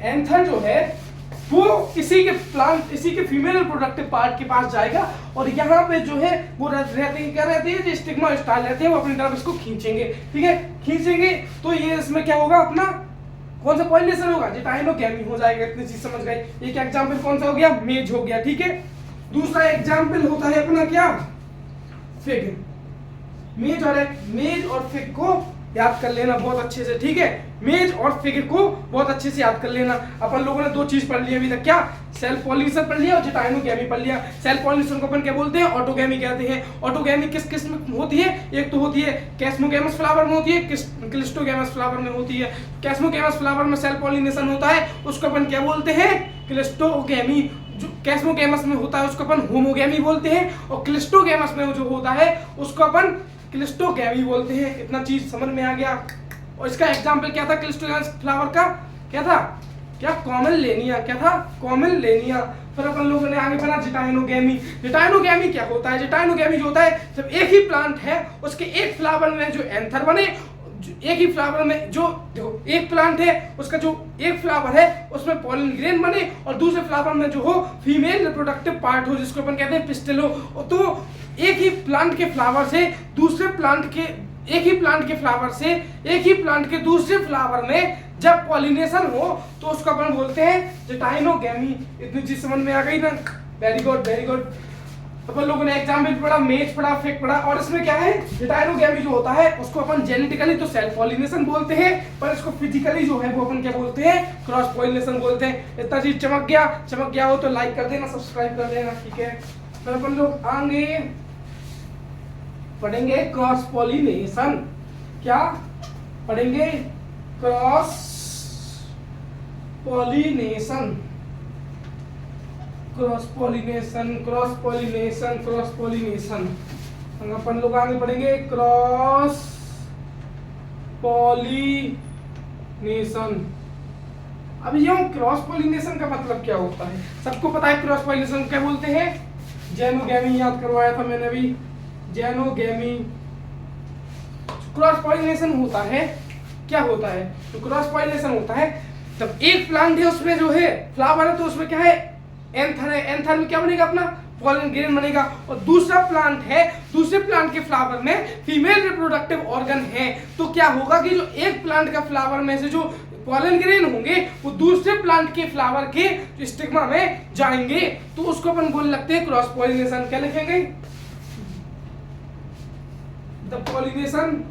एंथर जो है वो इसी के फीमेल रिप्रोडक्टिव पार्ट के पास जाएगा, और यहाँ पे जो है वो रहते हैं, क्या रहते हैं, जो स्टिग्मा स्टाइल रहते हैं, वो अपनी तरफ इसको खींचेंगे। ठीक है, खींचेंगे तो ये इसमें क्या होगा, अपना कौन सा पॉलिनेशन होगा, जिटाइनोगैमी हो जाएगा। इतनी चीज समझ गए। एक एग्जाम्पल कौन सा हो गया, मेज हो गया। ठीक है, दूसरा एग्जाम्पल होता है अपना क्या, फिग। मेज और फिग को याद कर लेना बहुत अच्छे से। ठीक है, मेज और फिग को बहुत अच्छे से याद कर लेना। अपन लोगों ने दो चीज पढ़ ली अभी तक, क्या, सेल्फ पॉलिनेशन पढ़ लिया और जिटाइनोगैमी पढ़ लिया। सेल्फ पॉलिनेशन को अपन क्या बोलते हैं, ऑटोगैमी कहते हैं। ऑटोगैमी किस किस्म होती है, एक तो होती है कैस्मोगैमस फ्लावर में होती है, क्लिस्टोगैमस फ्लावर में होती है। कैस्मोगैमस फ्लावर में सेल्फ पॉलिनेशन होता है, उसको अपन क्या बोलते हैं, क्लिस्टोगैमी। जो कैस्मोगैमस में होता है उसको अपन होमोगैमी बोलते हैं, और क्लिस्टोगैमस में जो होता है उसको अपन क्लिस्टोगैमी बोलते हैं। इतना चीज समझ में आ गया। और इसका एग्जाम्पल क्या था, क्लिस्टोगैमस फ्लावर का क्या था, क्या, कॉमनलेनिया। क्या था, कॉमनलेनिया। फिर अपन लोगों ने आगे पढ़ा जिटाइनोगैमी। जिटाइनोगैमी क्या होता है, जिटाइनोगैमी जो होता है, जब एक ही प्लांट है उसके एक फ्लावर में जो एंथर बने, एक ही फ्लावर में जो, देखो एक प्लांट है उसका जो एक फ्लावर है उसमें पोलन ग्रेन बने, और दूसरे फ्लावर में जो हो फीमेल रिप्रोडक्टिव पार्ट हो, जिसको अपन कहते हैं पिस्टिल हो। तो एक ही प्लांट के फ्लावर से दूसरे प्लांट के, एक ही प्लांट के फ्लावर से एक ही प्लांट के दूसरे फ्लावर में जब पॉलिनेशन हो तो उसको अपन बोलते हैं जिटाइनोगैमी। इतनी चीज समझ में आ गई ना, वेरी गुड वेरी गुड। अपन लोगों ने एग्जाम्पल पढ़ा, मेज पढ़ा, फिग पढ़ा, और इसमें क्या है, जिटाइनोगैमी जो होता है उसको अपन जेनेटिकली तो सेल्फ पॉलिनेशन बोलते हैं, पर इसको फिजिकली जो है वो अपन क्या बोलते हैं, क्रॉस पॉलिनेशन बोलते हैं। इतना चीज चमक गया हो तो लाइक कर देना, सब्सक्राइब कर देना। ठीक है, फिर अपन लोग आगे पढ़ेंगे क्रॉस पॉलिनेशन। क्या पढ़ेंगे, cross pollination, cross pollination, cross pollination, cross pollination. अपन लोग आगे पढ़ेंगे क्रॉस पॉलिनेशन। अब ये क्रॉस पॉलिनेशन का मतलब क्या होता है? सबको पता है क्रॉस पॉलिनेशन क्या बोलते हैं? जेनोगेमी याद करवाया था मैंने अभी, जेनोगेमी। क्रॉस पॉलिनेशन होता है, क्या होता है? तो क्रॉस पॉलिनेशन होता है जब एक प्लांट है उसमें जो है फ्लावर है, तो उसमें क्या है? एंथर है। एंथर में क्या बनेगा? अपना पॉलन ग्रेन बनेगा। और दूसरा प्लांट है, दूसरे प्लांट के फ्लावर में फीमेल रिप्रोडक्टिव ऑर्गन है, तो क्या होगा कि जो एक प्लांट का फ्लावर में से जो पॉलन ग्रेन होंगे वो दूसरे प्लांट के फ्लावर के स्टिग्मा में जाएंगे, तो उसको अपन बोलने लगते हैं क्रॉस पॉलिनेशन। क्या लिखेंगे? The pollination,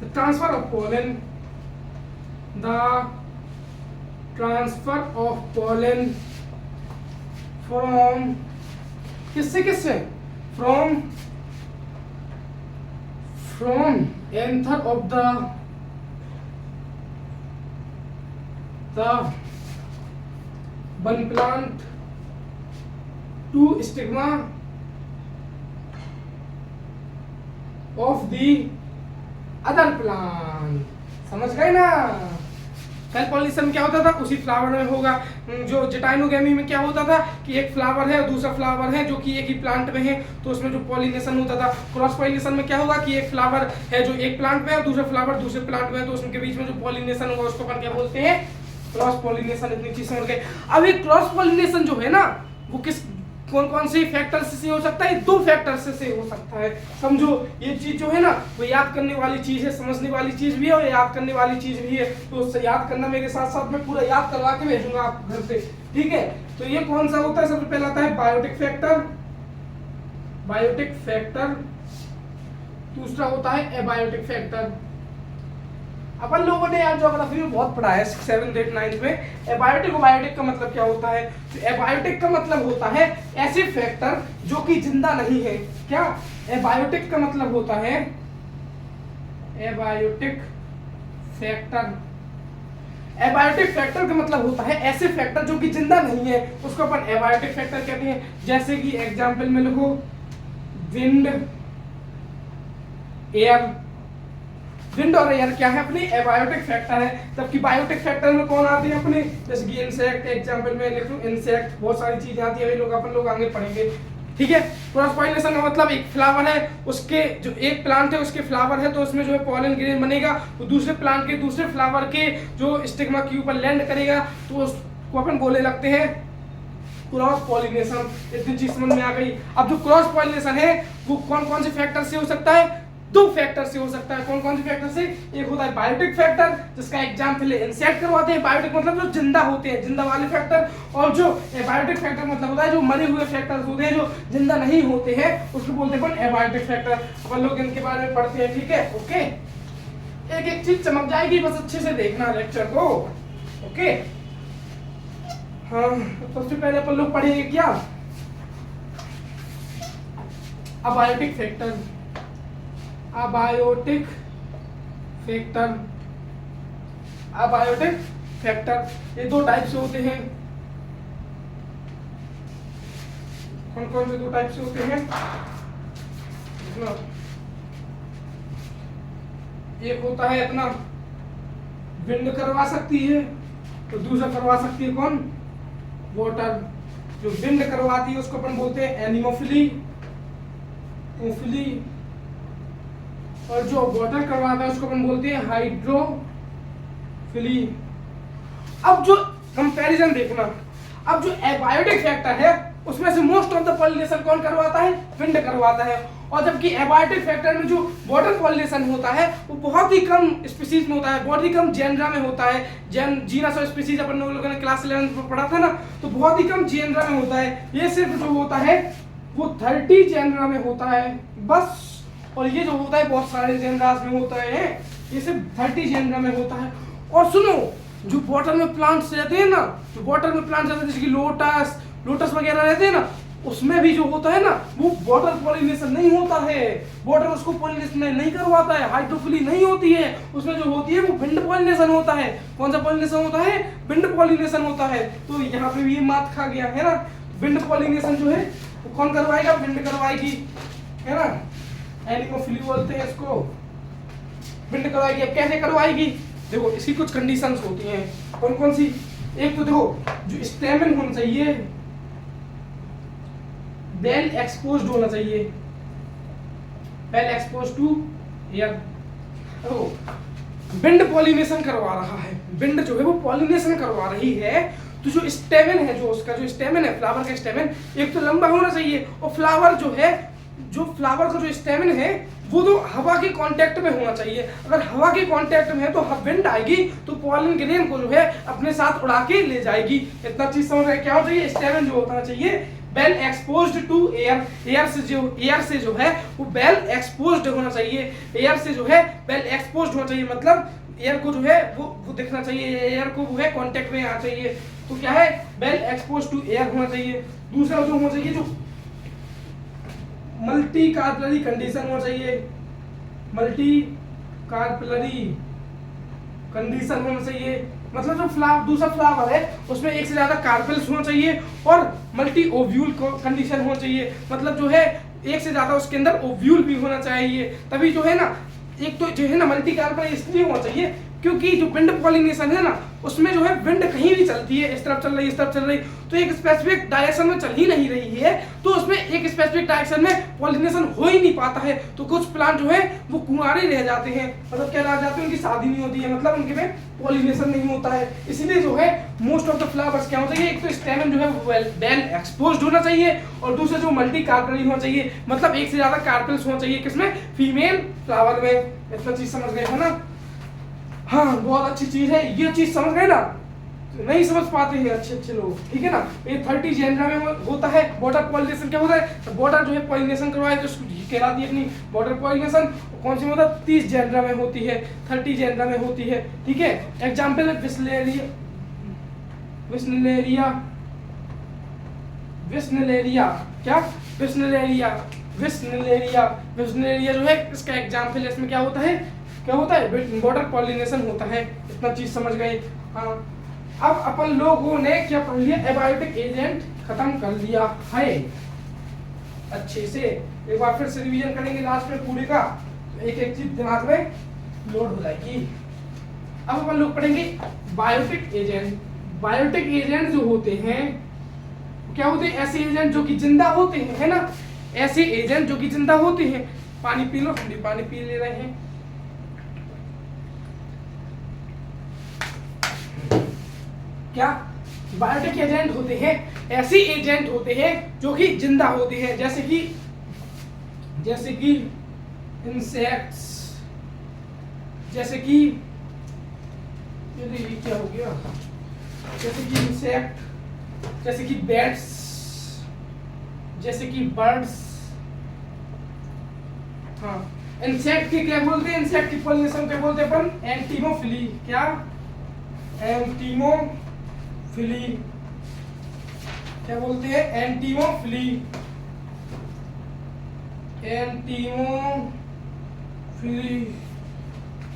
the transfer of pollen, the transfer of pollen from किससे किससे? From anther of the one plant to stigma of the other plant। समझ गए ना? सेल्फ पॉलिनेशन में क्या होता था? उसी फ्लावर में होगा। जो जेटाइनोगेमी में क्या होता था कि एक फ्लावर है और दूसरा फ्लावर है जो कि एक ही प्लांट में है, तो उसमें जो पॉलिनेशन होता था। क्रॉस पॉलिनेशन में क्या होगा कि एक फ्लावर है जो एक प्लांट में है और दूसरा फ्लावर दूसरे प्लांट में है, तो उसके बीच में जो पॉलिनेशन होगा उसको अपन क्या बोलते हैं? Cross pollination. इतनी चीज समझ गए। अब ये क्रॉस पॉलिनेशन जो है ना, वो कौन कौन से फैक्टर से हो सकता है? दो फैक्टर से हो सकता है। समझो, ये चीज जो है ना वो याद करने वाली चीज है, समझने वाली चीज भी है और याद करने वाली चीज भी है। तो उससे याद करना मेरे साथ साथ में पूरा याद करवा के भेजूंगा आप घर से, ठीक है? तो ये कौन सा होता है? सबसे पहला आता है बायोटिक फैक्टर, बायोटिक फैक्टर। दूसरा होता है एबायोटिक फैक्टर। अपन लोगों ने यार ज्योग्राफी में बहुत पढ़ा है 7th 8th 9th में। एबायोटिक और बायोटिक का मतलब क्या होता है? तो एबायोटिक का मतलब होता है ऐसे फैक्टर जो कि जिंदा नहीं है। क्या? एबायोटिक का मतलब होता है, एबायोटिक फैक्टर, एबायोटिक फैक्टर का मतलब होता है ऐसे फैक्टर जो कि जिंदा नहीं है, उसको अपन एबायोटिक फैक्टर कहते हैं। जैसे कि एग्जांपल में लिखो विंड, एयर। विंड और एयर क्या है? अपनी एबायोटिक फैक्टर है। जबकि बायोटिक फैक्टर में कौन आती है अपने? जैसे कि इंसेक्ट, एग्जांपल में लिख लो इंसेक्ट, बहुत सारी चीजें आती है, अपन लोग आगे पढ़ेंगे, ठीक है? क्रॉस पॉलिनेशन का मतलब एक फ्लावर है, उसके जो एक प्लांट है उसके फ्लावर है, तो उसमें जो है पॉलन ग्रेन बनेगा, वो दूसरे प्लांट के दूसरे फ्लावर के जो स्टिग्मा के ऊपर लैंड करेगा, तो उसको अपन बोलने लगते हैं क्रॉस पॉलिनेशन। इतनी चीज समझ में आ गई। अब जो क्रॉस पॉलिनेशन है वो कौन कौन से फैक्टर से हो सकता है? दो फैक्टर से हो सकता है। कौन कौन से फैक्टर से? एक होता है बायोटिक फैक्टर, जिसका एग्जांपल है इंसेक्ट करवाते हैं। बायोटिक मतलब जो जिंदा होते हैं, जिंदा वाले फैक्टर। और जो एबायोटिक फैक्टर मतलब होता है जो मरे हुए फैक्टर्स होते हैं जो जिंदा नहीं होते हैं, उसको बोलते हैं एबायोटिक फैक्टर। अपन लोग इनके बारे में पढ़ते हैं, ठीक है? ओके, एक एक चीज चमक जाएगी, बस अच्छे से देखना लेक्चर को, ओके? हाँ, सबसे पहले अपन लोग पढ़ेंगे क्या? Abiotic factor, abiotic factor, abiotic factor. ये दो टाइप से होते हैं। कौन कौन से दो टाइप से होते हैं? एक होता है अपना विंड करवा सकती है, तो दूसरा करवा सकती है कौन? वाटर। जो विंड करवाती है उसको अपन बोलते हैं एनिमोफिली, ओफिली। और जो वाटर करवाता है उसको अपन बोलते हैं हाइड्रोफिली। अब जो कंपैरिजन देखना, अब जो एबायोटिक फैक्टर है उसमें से मोस्ट ऑफ द पॉलिनेशन कौन करवाता है? विंड करवाता है। और जबकि एबायोटिक फैक्टर में जो वाटर पॉलिनेशन होता है वो बहुत ही कम स्पीशीज में होता है, बहुत ही कम जेनरा में होता है। जीनस और स्पीशीज अपन लोगों ने क्लास 11 में पढ़ा था ना, तो बहुत ही कम जेनरा में होता है। ये सिर्फ जो होता है वो 30 जेनरा में होता है बस। और ये जो होता है बहुत सारे जेनरास में होता है, ये सिर्फ 30 जेनरा में होता है। और सुनो, जो वाटर में प्लांट्स रहते हैं ना, जो वाटर में प्लांट्स रहते हैं जैसे कि लोटस वगैरह रहते हैं ना, उसमें भी जो होता है ना वो वाटर पॉलिनेशन नहीं होता है, वाटर उसको पॉलिनेशन नहीं करवाता है, हाइड्रोफिली नहीं होती है, उसमें जो होती है वो विंड पॉलिनेशन होता है। कौन सा पॉलिनेशन होता है? विंड पॉलिनेशन होता है। तो यहाँ पे भी ये मात खा गया है ना, विंड पॉलिनेशन जो है वो कौन करवाएगा? विंड करवाएगी, है ना, एनिमोफिली बोलते हैं इसको, विंड करवाएगी। अब कैसे करवाएगी? देखो इसकी कुछ कंडीशंस होती हैं, कौन कौन सी? एक तो देखो जो स्टेमन होना चाहिए वेल एक्सपोज्ड होना चाहिए, well exposed to air. Wind pollination करवा रहा है, विंड जो है वो पॉलिनेशन करवा रही है, तो जो स्टेमन है, जो उसका जो स्टेमन है, फ्लावर का स्टेमन एक तो लंबा होना चाहिए, और फ्लावर जो है, जो फ्लावर का जो स्टेमन है वो तो हवा के कांटेक्ट में होना चाहिए। अगर हवा के कांटेक्ट में है तो विंड आएगी तो पॉलन ग्रेन को जो है अपने साथ उड़ा के ले जाएगी। इतना चीज समझ रहे हैं? क्या होना चाहिए? स्टेमन जो होना चाहिए well exposed to air, air से जो है वो वेल एक्सपोज्ड होना चाहिए, एयर से जो है वेल एक्सपोज्ड होना चाहिए, मतलब एयर को जो है वो दिखना चाहिए, एयर को वो है कांटेक्ट में आना चाहिए। तो क्या है? वेल एक्सपोज्ड टू एयर होना चाहिए। दूसरा जो होना चाहिए, जो मल्टी कार्पलरी कंडीशन होना चाहिए, मल्टी कार्पलरी कंडीशन होना चाहिए, मतलब जो दूसरा फ्लावर है उसमें एक से ज्यादा कार्पेल्स होना चाहिए, और मल्टी ओव्यूल कंडीशन होना चाहिए, मतलब जो है एक से ज्यादा उसके अंदर ओव्यूल भी होना चाहिए। तभी जो है ना, एक तो जो है ना मल्टी कार्पेल इसलिए होना चाहिए क्योंकि जो विंड पॉलिनेशन है ना उसमें जो है विंड कहीं भी चलती है, इस तरफ चल रही, इस तरफ चल रही, तो एक स्पेसिफिक डायरेक्शन में चल ही नहीं रही है, तो उसमें एक स्पेसिफिक डायरेक्शन में पॉलिनेशन हो ही नहीं पाता है। तो कुछ प्लांट जो है वो कुंवारे रह जाते हैं, मतलब क्या रह जाते हैं, उनकी शादी नहीं होती है, मतलब उनके में पॉलिनेशन नहीं होता है। इसलिए जो है मोस्ट ऑफ द फ्लावर्स क्या होना चाहिए, एक तो स्टेमन जो है वेल एक्सपोज्ड होना चाहिए, और दूसरा जो मल्टी कार्पेल होना चाहिए, मतलब एक से ज्यादा कार्पेल्स होना चाहिए, किसमें? फीमेल फ्लावर में। इतना चीज समझ गए है ना? हाँ, बहुत अच्छी चीज है ये चीज, समझ गए ना? नहीं समझ पाते हैं अच्छे लोग, ठीक है ना? ये 30 जेनरा में होता है। वाटर पॉलिनेशन क्या होता है? वाटर जो है पॉलिनेशन करवाए तो कहलाती है अपनी वाटर पॉलिनेशन। कौन सी होता है? 30 जेनरा में होती है, 30 जेनरा में होती है, ठीक है। एग्जाम्पल है विस्लेरिया, विस्नेलेरिया, विस्नेलेरिया, क्या? विस्नेलेरिया, विस्नेलेरिया, विस्नेलेरिया जो है इसका एग्जाम्पल है। इसमें क्या होता है? क्या होता है? वाटर पॉलिनेशन होता है। इतना चीज समझ गए? हाँ। अब अपन लोगों ने क्या पढ़ लिया? एबायोटिक एजेंट खत्म कर लिया है अच्छे से। एक बार फिर से रिवीजन करेंगे लास्ट में पूरे का, एक एक चीज दिमाग में लोड हो जाएगी। अब अपन लोग पढ़ेंगे बायोटिक एजेंट। बायोटिक एजेंट जो होते हैं क्या होते हैं? ऐसे एजेंट जो कि जिंदा होते हैं, है ना? ऐसे एजेंट जो कि जिंदा होते हैं। पानी पी लो, हम भी पानी पी ले रहे हैं। क्या? बायोटिक एजेंट होते हैं ऐसे एजेंट होते हैं जो कि जिंदा होते हैं, जैसे कि इंसेक्ट्स, जैसे कि ये क्या हो गया, जैसे कि इंसेक्ट, जैसे कि बैट्स, जैसे कि बर्ड्स। हाँ, इंसेक्ट की क्या बोलते हैं? इंसेक्ट की पॉलिनेशन क्या बोलते हैं अपन? एंटीमोफिली। क्या? एंटीमोफिली। क्या बोलते हैं? एंटीमोफिली, एंटीमोफिली।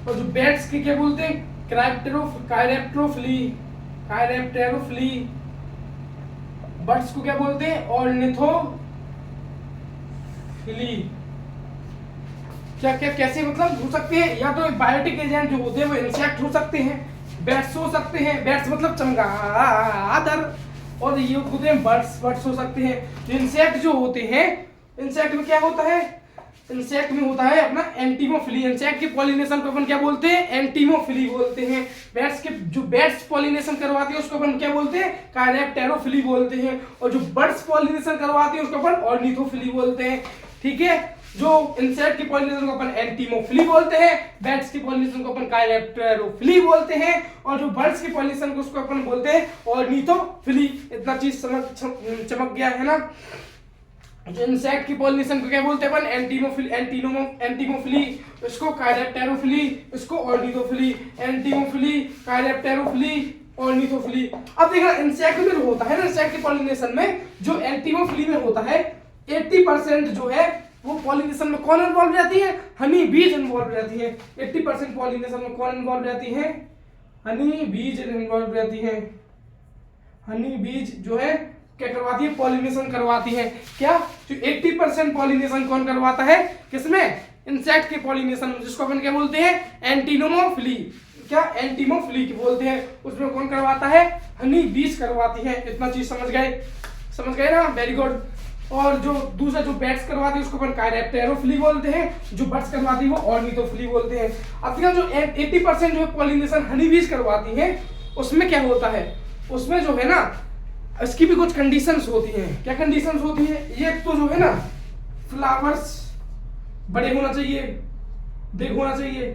और जो बैट्स की क्या बोलते हैं? कायरेप्टेरोफिली, कायरेप्टेरोफिली। बर्ड्स को क्या बोलते हैं? ऑर्निथोफिली। क्या क्या कैसे मतलब हो सकते हैं? या तो बायोटिक एजेंट जो होते हैं वो इंसेक्ट हो सकते हैं, बैट्स हो सकते हैं, बैट्स मतलब चमगादड़, और ये होते हैं बर्ड्स, बर्ड्स हो सकते हैं। इंसेक्ट जो होते हैं, इंसेक्ट में क्या होता है? इंसेक्ट में होता है अपना एंटीमोफिली। इंसेक्ट के पॉलिनेशन को अपन क्या बोलते हैं? एंटीमोफिली बोलते हैं। बैट्स के जो बैट्स पॉलिनेशन करवाते हैं उसको अपन क्या बोलते हैं? कायरेप्टेरोफिली बोलते हैं। और जो बर्ड्स पॉलिनेशन करवाते हैं उसको अपन ऑर्निथोफिली बोलते हैं, ठीक है। जो इंसेक्ट की पॉलिनेशन को अपन एंटीमोफिली बोलते हैं, बैट्स की पॉलिनेशन को अपन कायरेप्टेरोफिली बोलते हैं, और जो बर्ड्स की पॉलिनेशन को उसको अपन बोलते हैं ऑर्निथोफिली। इतना चीज समझ चमक गया है ना? जो इंसेक्ट की पॉलिनेशन को क्या बोलते हैं अपन? एंटीमोफिली, इसको कायरेप्टेरोफिली, इसको ऑर्निथोफिली। एंटीमोफिली, कायरेप्टेरोफिली, ऑर्निथोफिली। अब देखना इंसेक्ट में जो होता है ना, इंसेक्ट के पॉलिनेशन में जो एंटीमोफिली में होता है 80% जो है वो पॉलिनेशन में कौन इन्वॉल्व रहती है, हनी बीज इन्वॉल्व रहती है। 80% पॉलिनेशन में कौन इन्वॉल्व रहती है, हनी बीज इन्वॉल्व रहती है। हनी बीज जो है क्या करवाती है, पॉलिनेशन करवाती है। क्या जो 80% पॉलिनेशन कौन करवाता है, किसमें, इंसेक्ट के पॉलिनेशन में, जिसको अपन क्या बोलते हैं, एंटीनोमोफिली। क्या एंटीमोफिली बोलते हैं, उसमें कौन करवाता है, हनी बीज करवाती है। इतना चीज समझ गए ना, वेरी गुड। और जो दूसरा जो बैट्स करवाती है उसको अपन कायरेप्टेरोफिली बोलते हैं, जो बर्ड्स करवाती है वो ऑर्निथोफिली बोलते हैं। अब देखो जो 80% जो पॉलिनेशन हनी बीज करवाती है उसमें क्या होता है, उसमें जो है ना इसकी भी कुछ कंडीशंस होती हैं। क्या कंडीशंस होती है, ये तो जो है ना फ्लावर्स बड़े होना चाहिए, बिग होना चाहिए।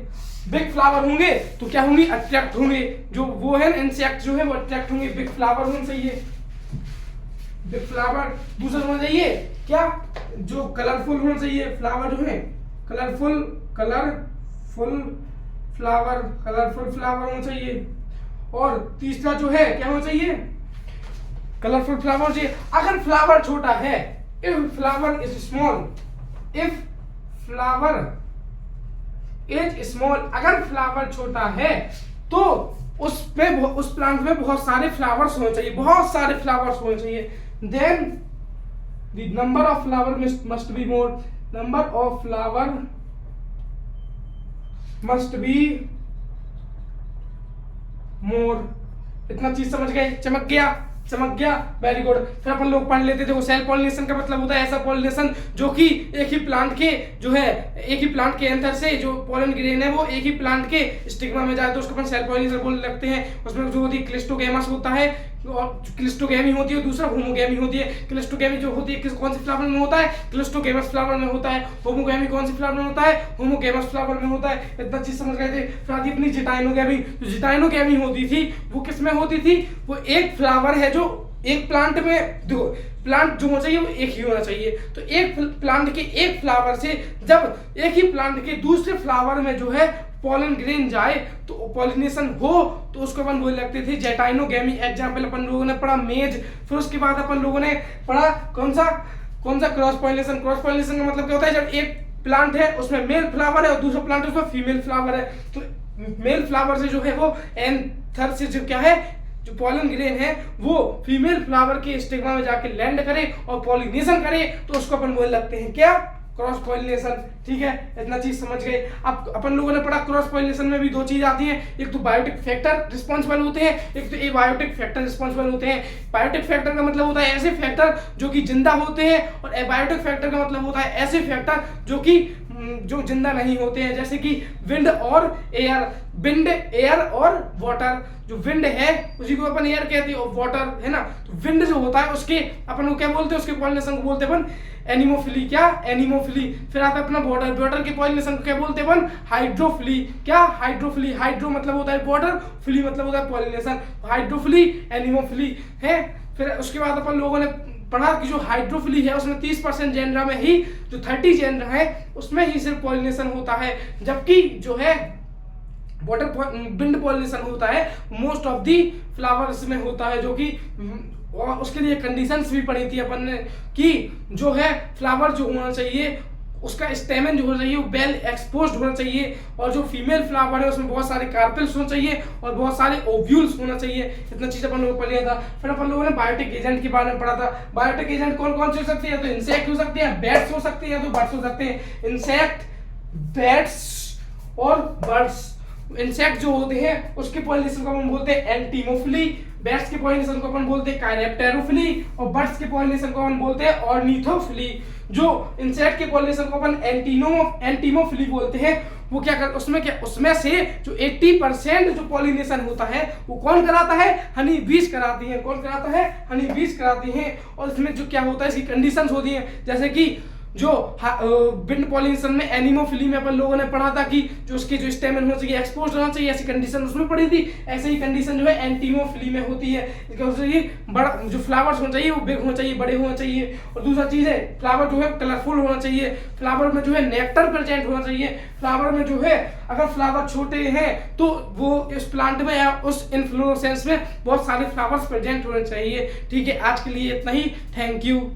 बिग फ्लावर होंगे तो क्या होंगे, अट्रैक्ट होंगे, जो वो है इंसेक्ट जो है वो अट्रैक्ट होंगे। बिग फ्लावर होना चाहिए, बिग फ्लावर। दूसरा होना चाहिए क्या, जो कलरफुल होना चाहिए, फ्लावर जो है कलरफुल फ्लावर होना चाहिए। और तीसरा जो है क्या होना चाहिए, कलरफुल फ्लावर चाहिए। अगर फ्लावर छोटा है, इफ फ्लावर इज स्मॉल, अगर फ्लावर छोटा है तो उस प्लांट में बहुत सारे फ्लावर्स होने चाहिए, then the number of flower must be more. इतना चीज समझ गए, चमक गया, वेरी गुड। फिर अपन लोग पढ़ लेते थे वो सेल्फ पॉलिनेशन का मतलब होता है ऐसा पॉलिनेशन जो कि एक ही प्लांट के अंदर से जो पोलन ग्रेन है वो एक ही प्लांट के स्टिग्मा में जाए तो उसको अपन सेल्फ पॉलिनेशन बोलने लगते हैं। उसमें जो होती है क्लिस्टोगैमस होता है, और क्लिस्टोगैमी होती है, दूसरा होमोगैमी होती है। क्लिस्टोगैमी जो होती है कौन से फ्लावर में होता है, क्लिस्टोगैमस फ्लावर में होता है। होमोगैमी कौन से फ्लावर में होता है, होमोगैमस फ्लावर में होता है। इतना चीज समझ गए थे। फिर आती अपनी जिटाइनोगैमी। जो जिटाइनोगैमी होती थी वो किसमें होती थी, वो एक फ्लावर है जो एक प्लांट में, देखो प्लांट जो होना चाहिए वो एक ही होना चाहिए। तो एक प्लांट के एक फ्लावर से जब एक ही प्लांट के दूसरे फ्लावर में जो है पॉलन ग्रेन जाए तो पॉलिनेशन हो तो उसको अपन बोलने लगते थे जेटाइनोगैमी। एग्जाम्पल अपन लोगों ने पढ़ा मेज। फिर उसके बाद अपन लोगों ने पढ़ा कौन सा क्रॉस पॉलिनेशन। क्रॉस पॉलिनेशन का मतलब क्या होता है, जब एक प्लांट है उसमें मेल फ्लावर है और दूसरा प्लांट है उसमें फीमेल फ्लावर है, तो मेल फ्लावर से जो है वो एंथर से जो क्या है, जो पॉलन ग्रेन है वो फीमेल फ्लावर के स्टिग्मा में जाके लैंड करे और पॉलिनेशन करे तो उसको अपन बोलने लगते हैं क्या, क्रॉस पॉलिनेशन। ठीक है, इतना चीज समझ गए। अब अपन लोगों ने पढ़ा क्रॉस पॉलिनेशन में भी दो चीज आती हैं, एक तो बायोटिक फैक्टर रिस्पॉन्सिबल होते हैं, एक तो एबायोटिक फैक्टर रिस्पॉन्सिबल होते हैं। बायोटिक फैक्टर का मतलब होता है ऐसे फैक्टर जो कि जिंदा होते हैं, और एबायोटिक फैक्टर का मतलब होता है ऐसे फैक्टर जो जिंदा नहीं होते हैं, जैसे कि विंड एयर और वाटर। जो विंड है उसी को अपन एयर कहते हैं और वाटर है ना, तो विंड जो होता है उसके अपन को क्या बोलते हैं, उसके पॉलिनेशन को बोलते हैं अपन एनिमोफिली। क्या, एनिमोफिली। फिर आता है अपना वाटर के पॉलिनेशन को क्या बोलते हैं अपन, हाइड्रोफिली। क्या, हाइड्रोफिली। हाइड्रो मतलब होता है वाटर, फिली मतलब होता है पॉलिनेशन। हाइड्रोफिली, एनिमोफिली है। फिर उसके बाद अपन लोगों ने पढ़ा कि जो हाइड्रोफिली है उसमें 30% जेनरा में ही, जो 30 जेनरा है उसमें ही सिर्फ पॉलिनेशन होता है, जबकि जो है विंड पॉलिनेशन होता है मोस्ट ऑफ दी फ्लावर्स में होता है, जो कि और उसके लिए कंडीशंस भी पढ़ी थी अपन ने कि जो है फ्लावर जो होना चाहिए उसका स्टेमन जो होना चाहिए वो वेल एक्सपोज्ड होना चाहिए, और जो फीमेल फ्लावर है उसमें बहुत सारे कार्पेल्स होना चाहिए और बहुत सारे ओव्यूल्स होना चाहिए। इतना चीज अपन लोगों को पढ़ लिया था। फिर अपन लोगों ने बायोटिक एजेंट के बारे में पढ़ा था। बायोटिक एजेंट कौन कौन से हो सकते हैं, तो इंसेक्ट हो सकते हैं, बैट्स हो सकते हैं, तो बर्ड्स हो सकते हैं। इंसेक्ट, बैट्स और बर्ड्स। इंसेक्ट जो होते हैं उसके पॉलिनेशन को हम बोलते हैं एंटीमोफिली, बैट्स के पॉलिनेशन को अपन बोलते हैं कायरेप्टेरोफिली, और बर्ड्स के पॉलिनेशन को अपन बोलते हैं ऑर्निथोफिली। जो इंसेक्ट के पॉलिनेशन को अपन एंटीमोफिली बोलते हैं, वो क्या कर उसमें से जो 80% जो पॉलिनेशन होता है वो कौन कराता है, हनी बीज कराती है। कौन कराता है, हनी बीज कराती हैं। और इसमें जो क्या होता है इसकी कंडीशंस होती हैं, जैसे कि जो विंड पॉलिनेशन में एनिमोफिली में अपन लोगों ने पढ़ा था कि जो उसके जो स्टेमन होना चाहिए एक्सपोज होना चाहिए, ऐसी कंडीशन उसमें पड़ी थी। ऐसे ही कंडीशन जो है एंटीमोफिली में होती है, बड़ा जो फ्लावर्स होना चाहिए वो बिग होना चाहिए, बड़े होना चाहिए। और दूसरा चीज है फ्लावर जो है कलरफुल होना चाहिए, फ्लावर में जो है नेक्टर प्रेजेंट होना चाहिए। फ्लावर में जो है अगर फ्लावर छोटे हैं तो वो इस प्लांट में या उस इन्फ्लोरेसेंस में बहुत सारे फ्लावर्स प्रेजेंट होने चाहिए। ठीक है, आज के लिए इतना ही। Thank you.